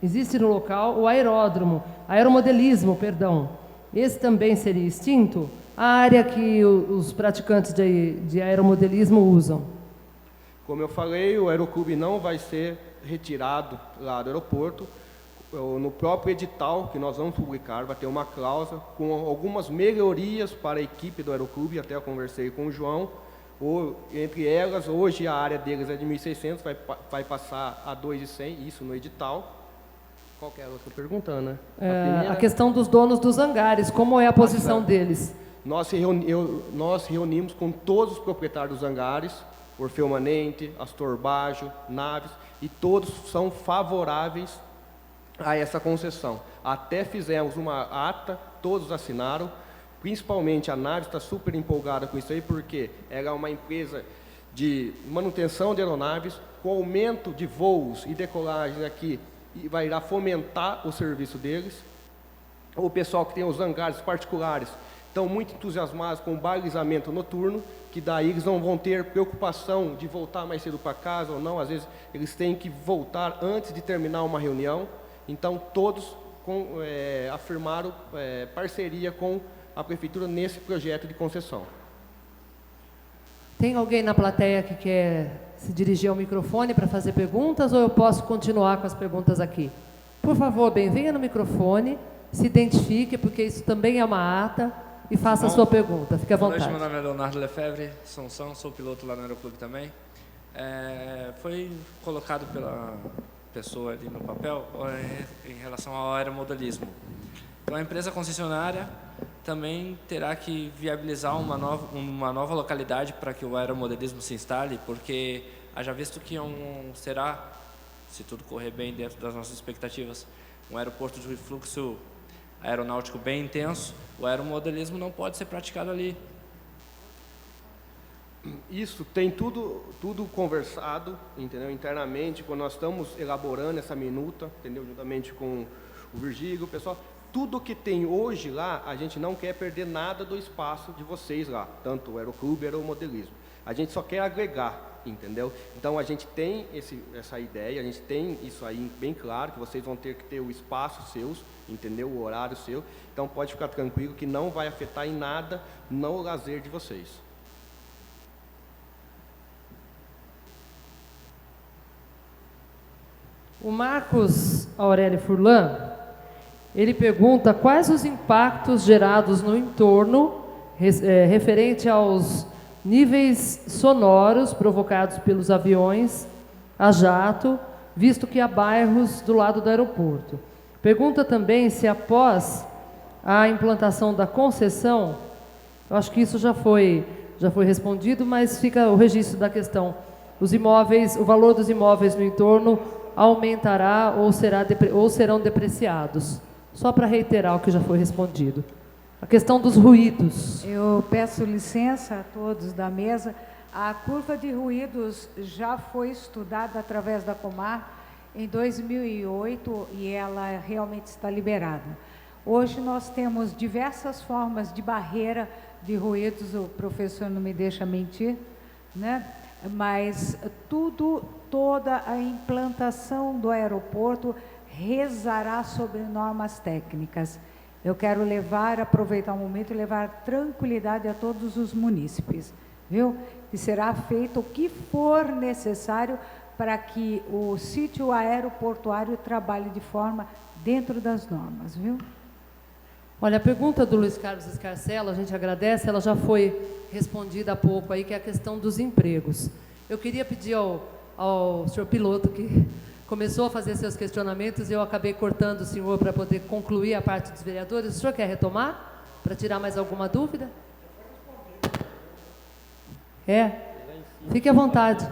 existe no local o aeromodelismo, perdão. Esse também seria extinto? A área que os praticantes de aeromodelismo usam. Como eu falei, o aeroclube não vai ser retirado lá do aeroporto. No próprio edital que nós vamos publicar, vai ter uma cláusula com algumas melhorias para a equipe do aeroclube, até eu conversei com o João. Entre elas, hoje a área deles é de 1.600, vai passar a 2.100, isso no edital. Qual que é a outra pergunta, né? A questão dos donos dos hangares, como é a posição deles? Nós reunimos com todos os proprietários dos hangares, Orfeu Manente, Astor Baggio, Naves, e todos são favoráveis a essa concessão. Até fizemos uma ata, todos assinaram, principalmente a Naves está super empolgada com isso aí, porque ela é uma empresa de manutenção de aeronaves, com aumento de voos e decolagens aqui, e vai irá fomentar o serviço deles. O pessoal que tem os hangares particulares estão muito entusiasmados com o balizamento noturno, que daí eles não vão ter preocupação de voltar mais cedo para casa ou não, às vezes eles têm que voltar antes de terminar uma reunião. Então todos afirmaram parceria com a Prefeitura nesse projeto de concessão. Tem alguém na plateia que quer se dirigir ao microfone para fazer perguntas, ou eu posso continuar com as perguntas aqui? Por favor, venha no microfone, se identifique, porque isso também é uma ata, e faça a sua pergunta. Fique à vontade. Boa noite, meu nome é Leonardo Lefebvre, sou piloto lá no Aeroclube também. Foi colocado pela pessoa ali no papel em relação ao aeromodelismo. Então, a empresa concessionária também terá que viabilizar uma nova localidade para que o aeromodelismo se instale, porque haja visto que será, se tudo correr bem dentro das nossas expectativas, um aeroporto de fluxo aeronáutico bem intenso, o aeromodelismo não pode ser praticado ali. Isso tem tudo conversado, entendeu? Internamente, quando nós estamos elaborando essa minuta, entendeu? Juntamente com o Virgílio, o pessoal, tudo que tem hoje lá, a gente não quer perder nada do espaço de vocês lá, tanto o aeroclube e o aeromodelismo. A gente só quer agregar, entendeu? Então a gente tem essa ideia, a gente tem isso aí bem claro, que vocês vão ter que ter o espaço seus, entendeu? O horário seu. Então pode ficar tranquilo que não vai afetar em nada no lazer de vocês. O Marcos Aurélio Furlan, ele pergunta quais os impactos gerados no entorno referente aos níveis sonoros provocados pelos aviões a jato, visto que há bairros do lado do aeroporto. Pergunta também se após a implantação da concessão, eu acho que isso já foi respondido, mas fica o registro da questão. Os imóveis, o valor dos imóveis no entorno aumentará ou serão depreciados? Só para reiterar o que já foi respondido. A questão dos ruídos. Eu peço licença a todos da mesa. A curva de ruídos já foi estudada através da Comar em 2008 e ela realmente está liberada. Hoje nós temos diversas formas de barreira de ruídos, o professor não me deixa mentir, né? Mas toda a implantação do aeroporto rezará sobre normas técnicas. Eu quero aproveitar o momento e levar tranquilidade a todos os munícipes, viu? E será feito o que for necessário para que o sítio aeroportuário trabalhe de forma dentro das normas, viu? Olha, a pergunta do Luiz Carlos Escarcella, a gente agradece, ela já foi respondida há pouco aí, que é a questão dos empregos. Eu queria pedir ao senhor piloto que começou a fazer seus questionamentos e eu acabei cortando o senhor para poder concluir a parte dos vereadores. O senhor quer retomar para tirar mais alguma dúvida? Fique à vontade.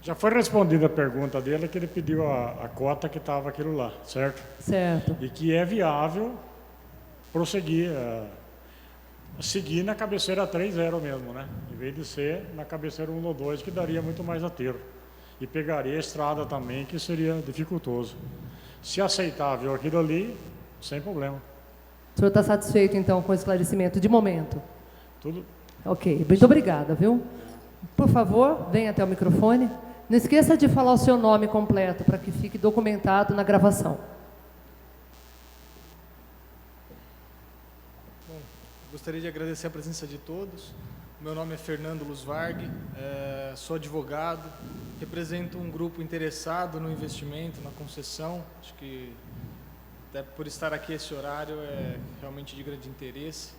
Já foi respondida a pergunta dele, que ele pediu a cota que estava aquilo lá, certo? Certo. E que é viável prosseguir, seguir na cabeceira 3.0 mesmo, né? Em vez de ser na cabeceira 1 ou 2, que daria muito mais aterro. E pegaria a estrada também, que seria dificultoso. Se aceitável aquilo ali, sem problema. O senhor está satisfeito, então, com o esclarecimento de momento? Tudo. Ok, muito obrigada, viu? Por favor, venha até o microfone. Não esqueça de falar o seu nome completo, para que fique documentado na gravação. Bom, gostaria de agradecer a presença de todos. Meu nome é Fernando Luzvarg, sou advogado, represento um grupo interessado no investimento, na concessão. Acho que, até por estar aqui esse horário, é realmente de grande interesse.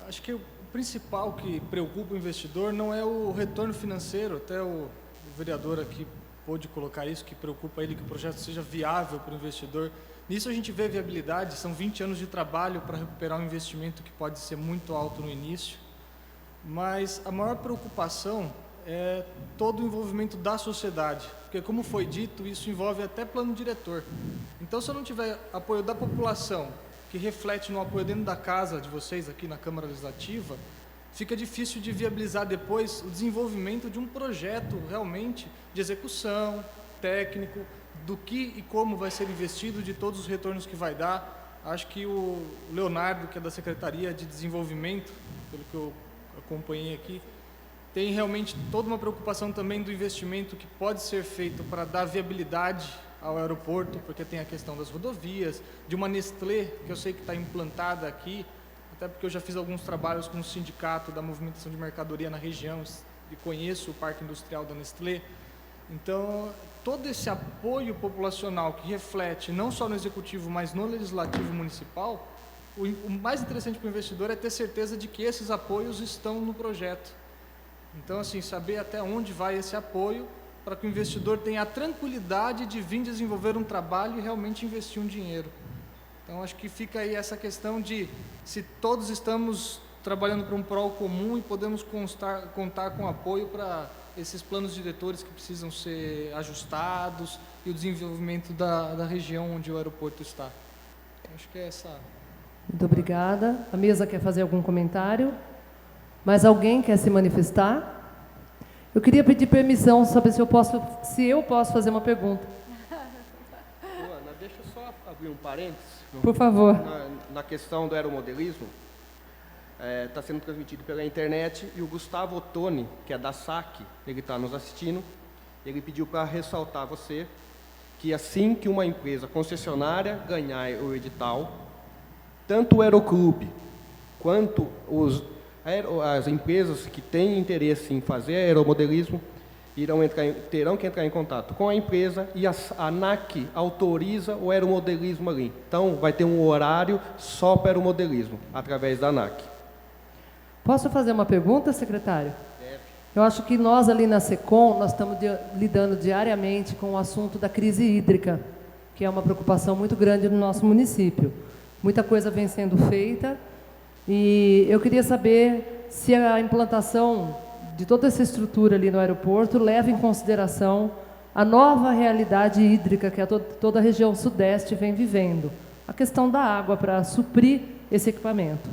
Acho que o principal que preocupa o investidor não é o retorno financeiro, até o vereador aqui pôde colocar isso, que preocupa ele que o projeto seja viável para o investidor. Nisso a gente vê viabilidade, são 20 anos de trabalho para recuperar um investimento que pode ser muito alto no início, mas a maior preocupação é todo o envolvimento da sociedade, porque, como foi dito, isso envolve até plano diretor. Então, se eu não tiver apoio da população, que reflete no apoio dentro da casa de vocês, aqui na Câmara Legislativa, fica difícil de viabilizar depois o desenvolvimento de um projeto realmente de execução, técnico, do que e como vai ser investido, de todos os retornos que vai dar. Acho que o Leonardo, que é da Secretaria de Desenvolvimento, pelo que eu acompanhei aqui, tem realmente toda uma preocupação também do investimento que pode ser feito para dar viabilidade ao aeroporto, porque tem a questão das rodovias, de uma Nestlé, que eu sei que está implantada aqui, até porque eu já fiz alguns trabalhos com o sindicato da movimentação de mercadoria na região e conheço o parque industrial da Nestlé. Então, todo esse apoio populacional que reflete não só no executivo, mas no legislativo municipal, o mais interessante para o investidor é ter certeza de que esses apoios estão no projeto. Então, assim, saber até onde vai esse apoio para que o investidor tenha a tranquilidade de vir desenvolver um trabalho e realmente investir um dinheiro. Então, acho que fica aí essa questão de se todos estamos trabalhando para um prol comum e podemos contar com apoio para esses planos diretores que precisam ser ajustados e o desenvolvimento da região onde o aeroporto está. Acho que é essa. Muito obrigada. A mesa quer fazer algum comentário? Mais alguém quer se manifestar? Eu queria pedir permissão, saber se eu posso fazer uma pergunta. Luana, deixa eu só abrir um parênteses. Por favor. Na questão do aeromodelismo, está sendo transmitido pela internet, e o Gustavo Ottoni, que é da SAC, ele está nos assistindo, ele pediu para ressaltar você que assim que uma empresa concessionária ganhar o edital, tanto o aeroclube quanto as empresas que têm interesse em fazer aeromodelismo terão que entrar em contato com a empresa, e a ANAC autoriza o aeromodelismo ali. Então, vai ter um horário só para aeromodelismo, através da ANAC. Posso fazer uma pergunta, secretário? Eu acho que nós ali na SECOM, nós estamos lidando diariamente com o assunto da crise hídrica, que é uma preocupação muito grande no nosso município. Muita coisa vem sendo feita, e eu queria saber se a implantação de toda essa estrutura ali no aeroporto leva em consideração a nova realidade hídrica que toda a região sudeste vem vivendo. A questão da água para suprir esse equipamento.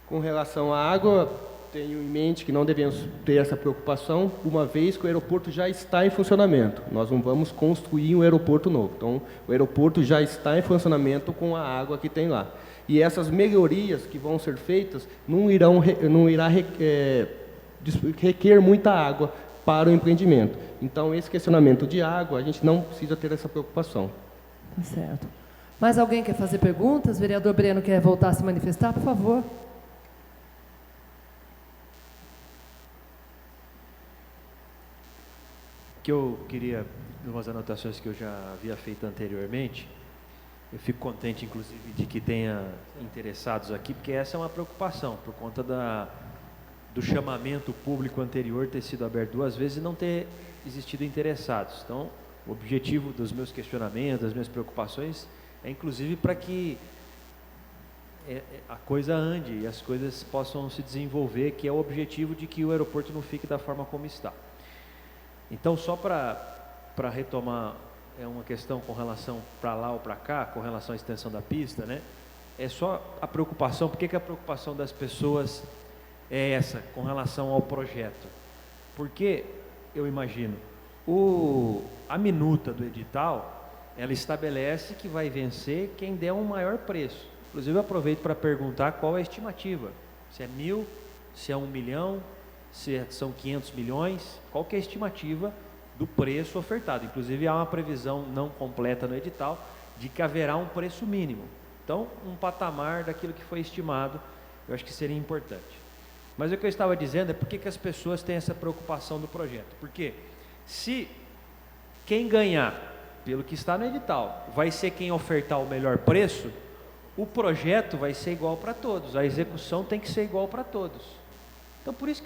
Com relação à água, tenho em mente que não devemos ter essa preocupação, uma vez que o aeroporto já está em funcionamento. Nós não vamos construir um aeroporto novo. Então, o aeroporto já está em funcionamento com a água que tem lá. E essas melhorias que vão ser feitas não irá requer muita água para o empreendimento. Então, esse questionamento de água, a gente não precisa ter essa preocupação. Tá certo. Mais alguém quer fazer perguntas? O vereador Breno quer voltar a se manifestar, por favor. Que eu queria, umas anotações que eu já havia feito anteriormente, eu fico contente, inclusive, de que tenha interessados aqui, porque essa é uma preocupação, por conta do chamamento público anterior ter sido aberto 2 vezes e não ter existido interessados. Então, o objetivo dos meus questionamentos, das minhas preocupações, é inclusive para que a coisa ande e as coisas possam se desenvolver, que é o objetivo de que o aeroporto não fique da forma como está. Então, só para retomar uma questão com relação para lá ou para cá, com relação à extensão da pista, né? É só a preocupação, por que a preocupação das pessoas é essa, com relação ao projeto? Porque, eu imagino, a minuta do edital, ela estabelece que vai vencer quem der um maior preço. Inclusive, eu aproveito para perguntar qual é a estimativa. Se é 1.000, se é 1 milhão, se são 500 milhões, qual que é a estimativa do preço ofertado. Inclusive, há uma previsão não completa no edital de que haverá um preço mínimo. Então, um patamar daquilo que foi estimado, eu acho que seria importante. Mas o que eu estava dizendo é por que as pessoas têm essa preocupação do projeto. Porque se quem ganhar, pelo que está no edital, vai ser quem ofertar o melhor preço, o projeto vai ser igual para todos, a execução tem que ser igual para todos. Então, por isso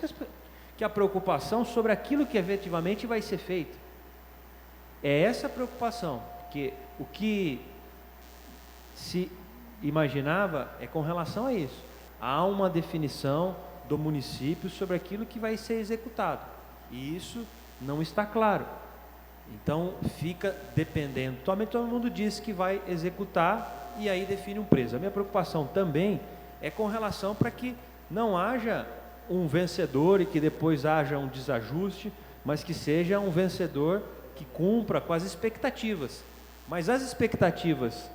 que a preocupação sobre aquilo que efetivamente vai ser feito. É essa a preocupação, porque o que se imaginava é com relação a isso. Há uma definição do município sobre aquilo que vai ser executado, e isso não está claro. Então, fica dependendo. Atualmente, todo mundo diz que vai executar e aí define um preço. A minha preocupação também é com relação para que não haja um vencedor e que depois haja um desajuste, mas que seja um vencedor que cumpra com as expectativas. Mas as expectativas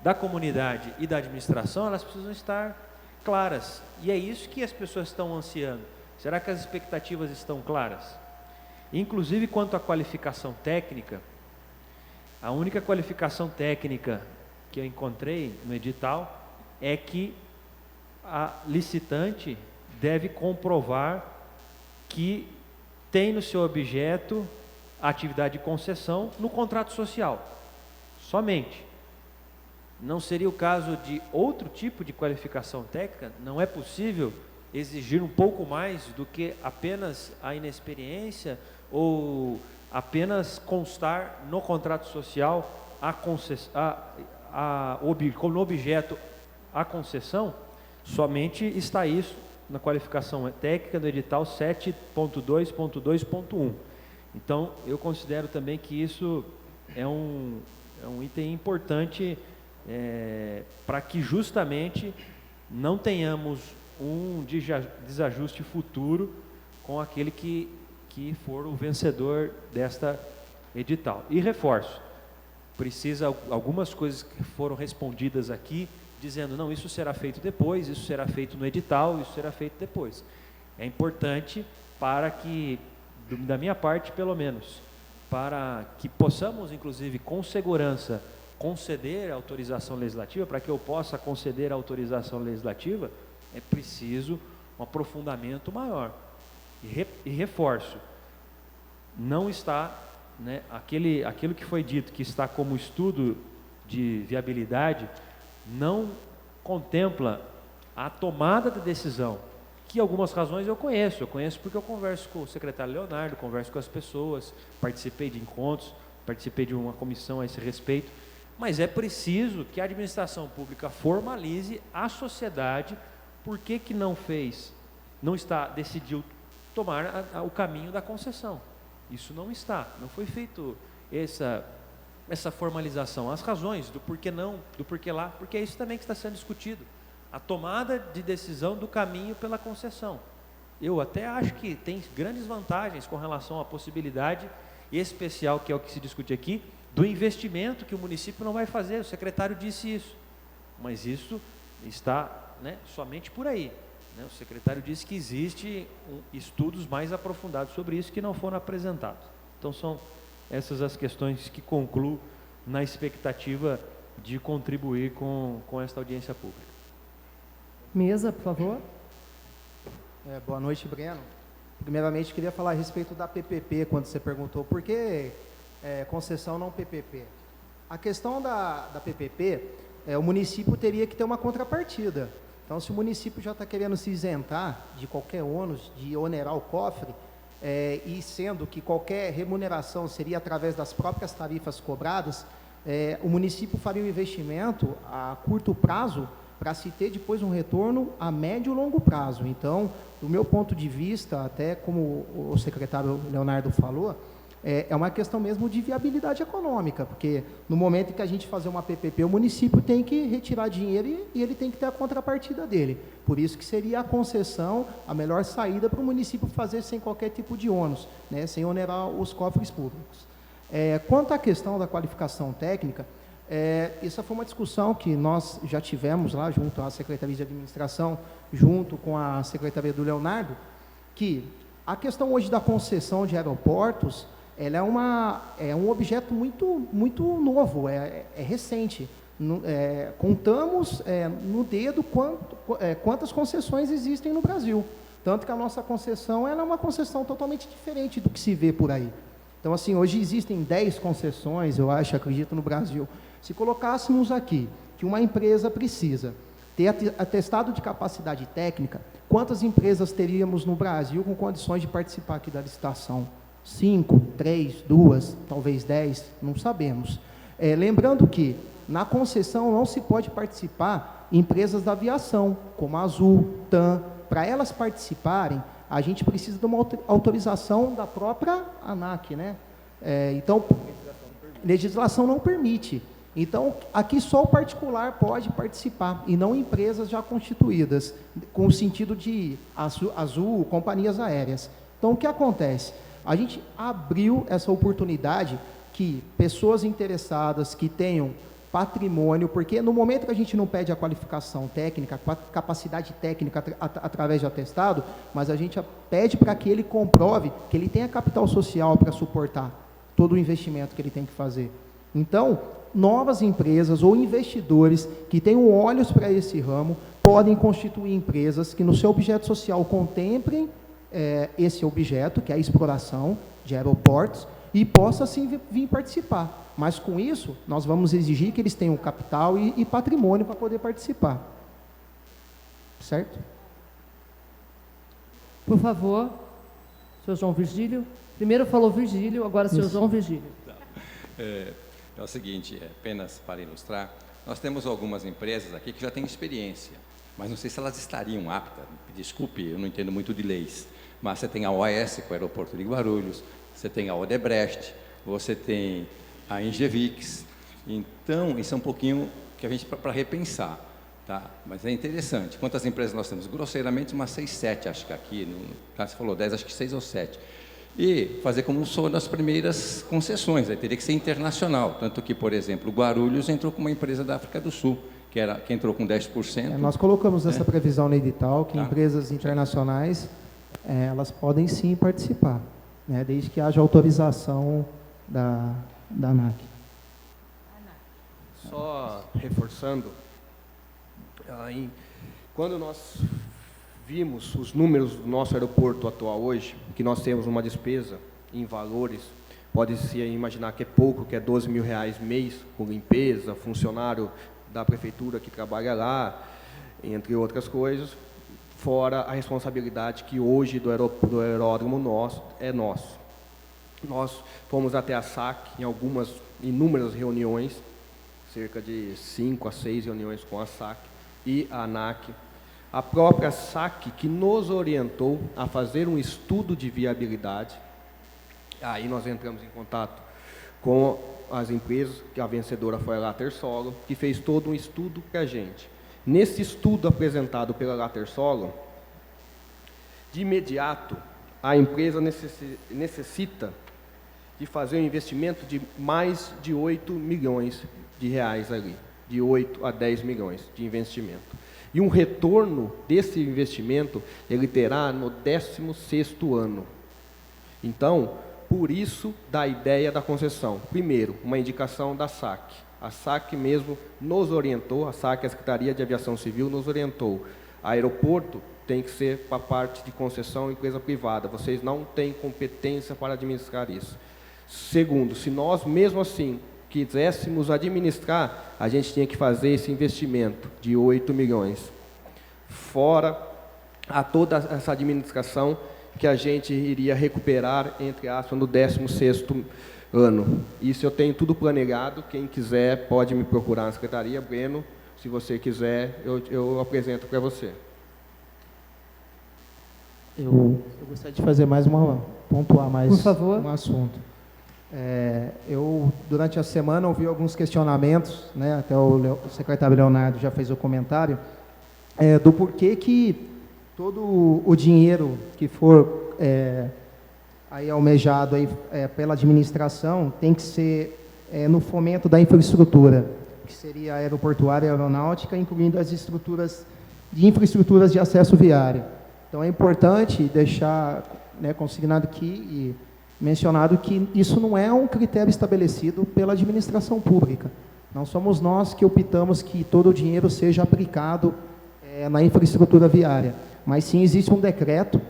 da comunidade e da administração, elas precisam estar claras. E é isso que as pessoas estão ansiando. Será que as expectativas estão claras? Inclusive, quanto à qualificação técnica, a única qualificação técnica que eu encontrei no edital é que a licitante deve comprovar que tem no seu objeto a atividade de concessão no contrato social, somente. Não seria o caso de outro tipo de qualificação técnica? Não é possível exigir um pouco mais do que apenas a inexperiência ou apenas constar no contrato social como objeto a concessão? Somente está isso na qualificação técnica do edital 7.2.2.1. Então, eu considero também que isso é um item importante para que justamente não tenhamos um desajuste futuro com aquele que for o vencedor desta edital. E reforço, precisa algumas coisas que foram respondidas aqui, dizendo, não, isso será feito depois, isso será feito no edital, isso será feito depois. É importante para que, da minha parte pelo menos, para que possamos, inclusive, com segurança, conceder a autorização legislativa, para que eu possa conceder a autorização legislativa, é preciso um aprofundamento maior. E reforço, não está, né, aquilo que foi dito, que está como estudo de viabilidade, não contempla a tomada da decisão, que algumas razões eu conheço porque eu converso com o secretário Leonardo, converso com as pessoas, participei de encontros, participei de uma comissão a esse respeito, mas é preciso que a administração pública formalize a sociedade, por que não decidiu tomar o caminho da concessão. Isso não foi feito essa formalização, as razões do porquê não, do porquê lá, porque é isso também que está sendo discutido, a tomada de decisão do caminho pela concessão. Eu até acho que tem grandes vantagens com relação à possibilidade especial, que é o que se discute aqui, do investimento que o município não vai fazer, o secretário disse isso, mas isso está, né, somente por aí. O secretário disse que existem estudos mais aprofundados sobre isso que não foram apresentados. Então, são essas as questões que concluo na expectativa de contribuir com esta audiência pública. Mesa, por favor. Boa noite, Breno. Primeiramente, queria falar a respeito da PPP, quando você perguntou por que concessão não PPP. A questão da PPP, o município teria que ter uma contrapartida. Então, se o município já está querendo se isentar de qualquer ônus, de onerar o cofre, e sendo que qualquer remuneração seria através das próprias tarifas cobradas, o município faria um investimento a curto prazo para se ter depois um retorno a médio e longo prazo. Então, do meu ponto de vista, até como o secretário Leonardo falou, é uma questão mesmo de viabilidade econômica, porque no momento em que a gente fazer uma PPP, o município tem que retirar dinheiro e ele tem que ter a contrapartida dele. Por isso que seria a concessão a melhor saída para o município fazer sem qualquer tipo de ônus, né, sem onerar os cofres públicos. Quanto à questão da qualificação técnica, essa foi uma discussão que nós já tivemos lá junto à Secretaria de Administração, junto com a Secretaria do Leonardo, que a questão hoje da concessão de aeroportos, ela é um objeto muito novo, é recente. Contamos no dedo quantas concessões existem no Brasil. Tanto que a nossa concessão ela é uma concessão totalmente diferente do que se vê por aí. Então, assim, hoje existem 10 concessões, eu acho, acredito, no Brasil. Se colocássemos aqui que uma empresa precisa ter atestado de capacidade técnica, quantas empresas teríamos no Brasil com condições de participar aqui da licitação? 5, 3, 2, talvez 10, não sabemos. Lembrando que na concessão não se pode participar empresas da aviação, como a Azul, TAM. Para elas participarem, a gente precisa de uma autorização da própria ANAC, né? Então, legislação não permite. Então, aqui só o particular pode participar, e não empresas já constituídas, com o sentido de Azul, companhias aéreas. Então, o que acontece? A gente abriu essa oportunidade que pessoas interessadas, que tenham patrimônio, porque no momento que a gente não pede a qualificação técnica, a capacidade técnica através de atestado, mas a gente pede para que ele comprove que ele tenha capital social para suportar todo o investimento que ele tem que fazer. Então, novas empresas ou investidores que tenham olhos para esse ramo podem constituir empresas que no seu objeto social contemplem esse objeto, que é a exploração de aeroportos, e possa sim vir participar. Mas com isso, nós vamos exigir que eles tenham capital e patrimônio para poder participar. Certo? Por favor, senhor João Virgílio. Primeiro falou Virgílio, agora senhor João Virgílio. É o seguinte, apenas para ilustrar, nós temos algumas empresas aqui que já têm experiência, mas não sei se elas estariam aptas. Desculpe, eu não entendo muito de leis, mas você tem a OAS, com o aeroporto de Guarulhos, você tem a Odebrecht, você tem a Engevix. Então, isso é um pouquinho que a gente para repensar, tá? Mas é interessante. Quantas empresas nós temos? Grosseiramente, umas 6, 7, acho que aqui. Você falou 10, acho que 6 ou 7. E fazer como são nas primeiras concessões, aí teria que ser internacional. Tanto que, por exemplo, o Guarulhos entrou com uma empresa da África do Sul, que entrou com 10%. Nós colocamos essa previsão no edital, que empresas internacionais, elas podem sim participar, né, desde que haja autorização da ANAC. Só reforçando, quando nós vimos os números do nosso aeroporto atual hoje, que nós temos uma despesa em valores, pode-se imaginar que é pouco, que é R$12 mil mês, com limpeza, funcionário da prefeitura que trabalha lá, entre outras coisas, fora a responsabilidade que hoje do aeródromo é nosso. Nós fomos até a SAC em inúmeras reuniões, cerca de 5 a 6 reuniões com a SAC e a ANAC. A própria SAC que nos orientou a fazer um estudo de viabilidade. Aí nós entramos em contato com as empresas, que a vencedora foi a Latersolo, que fez todo um estudo para a gente. Nesse estudo apresentado pela Latersolo, de imediato, a empresa necessita de fazer um investimento de mais de 8 milhões de reais ali, de 8 a 10 milhões de investimento. E um retorno desse investimento, ele terá no 16º ano. Então, por isso, da ideia da concessão. Primeiro, uma indicação da SAC. A SAC mesmo nos orientou, a SAC, a Secretaria de Aviação Civil, nos orientou. Aeroporto tem que ser para parte de concessão empresa privada. Vocês não têm competência para administrar isso. Segundo, se nós mesmo assim quiséssemos administrar, a gente tinha que fazer esse investimento de 8 milhões. Fora a toda essa administração que a gente iria recuperar, entre aspas, no 16º ano. Isso eu tenho tudo planejado. Quem quiser pode me procurar na secretaria. Breno, se você quiser, eu apresento para você. Eu gostaria de fazer pontuar mais Por favor. um assunto. Eu, durante a semana, ouvi alguns questionamentos, né, até o secretário Leonardo já fez o comentário, do porquê que todo o dinheiro que for aí almejado aí, pela administração tem que ser no fomento da infraestrutura, que seria aeroportuária e aeronáutica, incluindo as infraestruturas de acesso viário. Então, é importante deixar, né, consignado aqui mencionado que isso não é um critério estabelecido pela administração pública. Não somos nós que optamos que todo o dinheiro seja aplicado na infraestrutura viária, mas sim existe um decreto,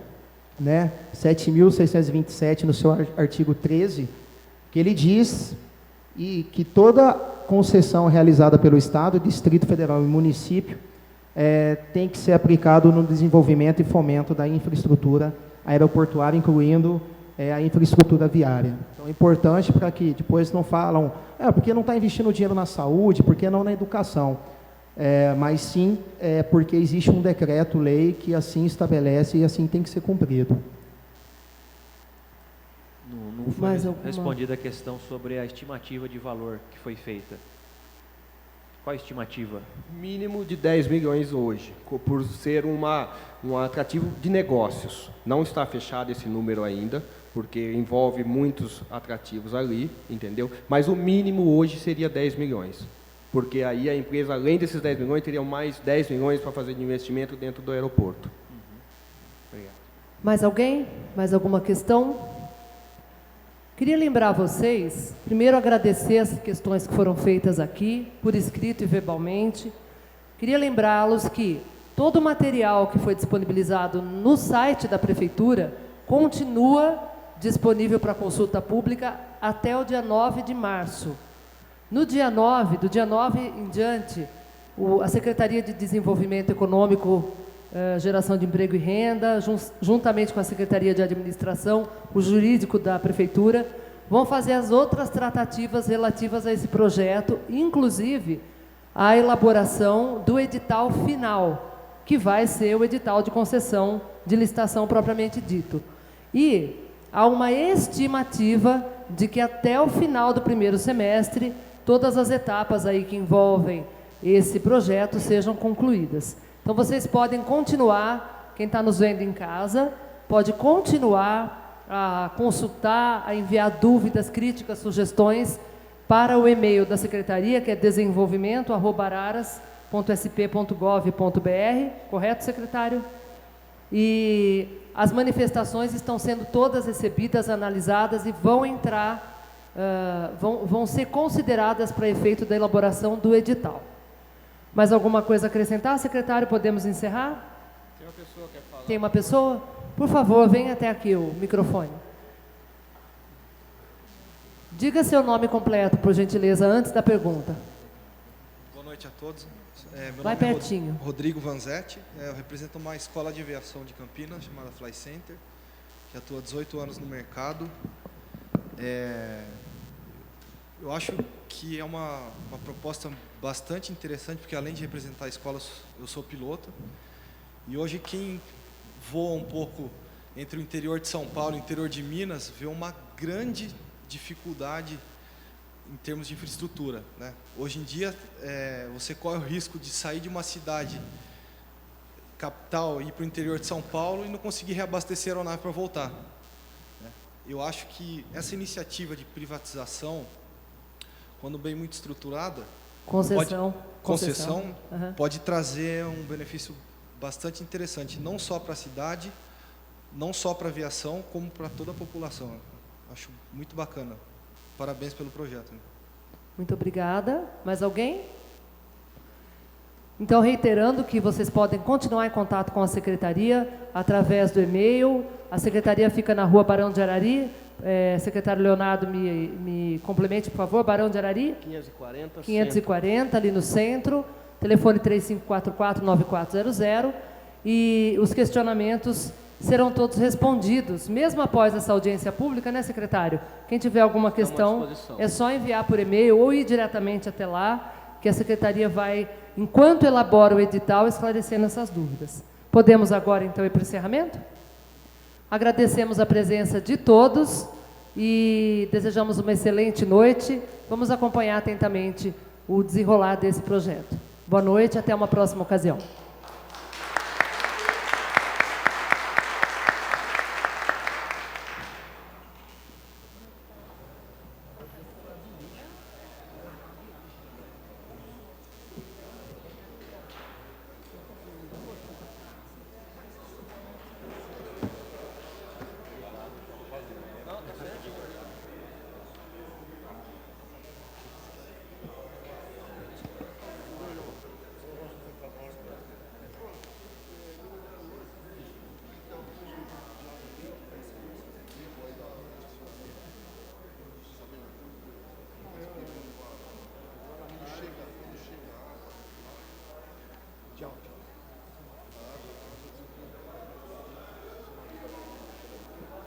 né, 7.627, no seu artigo 13, que ele diz que toda concessão realizada pelo Estado, Distrito Federal e município tem que ser aplicado no desenvolvimento e fomento da infraestrutura aeroportuária, incluindo a infraestrutura viária. Então, é importante para que depois não falam, porque não está investindo dinheiro na saúde, porque não na educação, mas sim porque existe um decreto-lei que assim estabelece e assim tem que ser cumprido. Não foi respondida a questão sobre a estimativa de valor que foi feita. Qual a estimativa? Mínimo de 10 milhões hoje, por ser um atrativo de negócios. Não está fechado esse número ainda, porque envolve muitos atrativos ali, entendeu? Mas o mínimo hoje seria 10 milhões. Porque aí a empresa, além desses 10 milhões, teria mais 10 milhões para fazer de investimento dentro do aeroporto. Obrigado. Mais alguém? Mais alguma questão? Queria lembrar vocês, primeiro agradecer as questões que foram feitas aqui, por escrito e verbalmente. Queria lembrá-los que todo o material que foi disponibilizado no site da Prefeitura continua disponível para consulta pública até o dia 9 de março. No dia 9, do dia 9 em diante, a Secretaria de Desenvolvimento Econômico, Geração de Emprego e Renda, juntamente com a Secretaria de Administração, o jurídico da Prefeitura, vão fazer as outras tratativas relativas a esse projeto, inclusive a elaboração do edital final, que vai ser o edital de concessão de licitação propriamente dito. E há uma estimativa de que até o final do primeiro semestre, todas as etapas aí que envolvem esse projeto sejam concluídas. Então, vocês podem continuar, quem está nos vendo em casa, pode continuar a consultar, a enviar dúvidas, críticas, sugestões para o e-mail da Secretaria, que é desenvolvimento@araras.sp.gov.br, correto, secretário? E as manifestações estão sendo todas recebidas, analisadas e vão entrar, vão ser consideradas para efeito da elaboração do edital. Mais alguma coisa a acrescentar, secretário? Podemos encerrar? Tem uma pessoa que quer falar. Tem uma pessoa? Por favor, venha até aqui o microfone. Diga seu nome completo, por gentileza, antes da pergunta. Boa noite a todos. Vai pertinho. Rodrigo Vanzetti. Eu represento uma escola de aviação de Campinas, chamada Fly Center, que atua há 18 anos no mercado. Eu acho que é uma proposta bastante interessante, porque além de representar a escola, eu sou piloto. E hoje quem voa um pouco entre o interior de São Paulo e o interior de Minas, vê uma grande dificuldade em termos de infraestrutura, né? Hoje em dia, você corre o risco de sair de uma cidade capital e ir para o interior de São Paulo e não conseguir reabastecer a aeronave para voltar, né? Eu acho que essa iniciativa de privatização, quando bem muito estruturada, concessão pode trazer um benefício bastante interessante, não só para a cidade, não só para a aviação, como para toda a população. Acho muito bacana. Parabéns pelo projeto. Muito obrigada. Mais alguém? Então, reiterando que vocês podem continuar em contato com a Secretaria através do e-mail. A Secretaria fica na Rua Barão de Arari. Secretário Leonardo, me complemente, por favor. Barão de Arari? 540, ali no centro. Telefone 3544-9400. E os questionamentos serão todos respondidos, mesmo após essa audiência pública, né, secretário? Quem tiver alguma questão, é só enviar por e-mail ou ir diretamente até lá, que a Secretaria vai, enquanto elabora o edital, esclarecendo essas dúvidas. Podemos agora, então, ir para o encerramento? Agradecemos a presença de todos e desejamos uma excelente noite. Vamos acompanhar atentamente o desenrolar desse projeto. Boa noite, até uma próxima ocasião.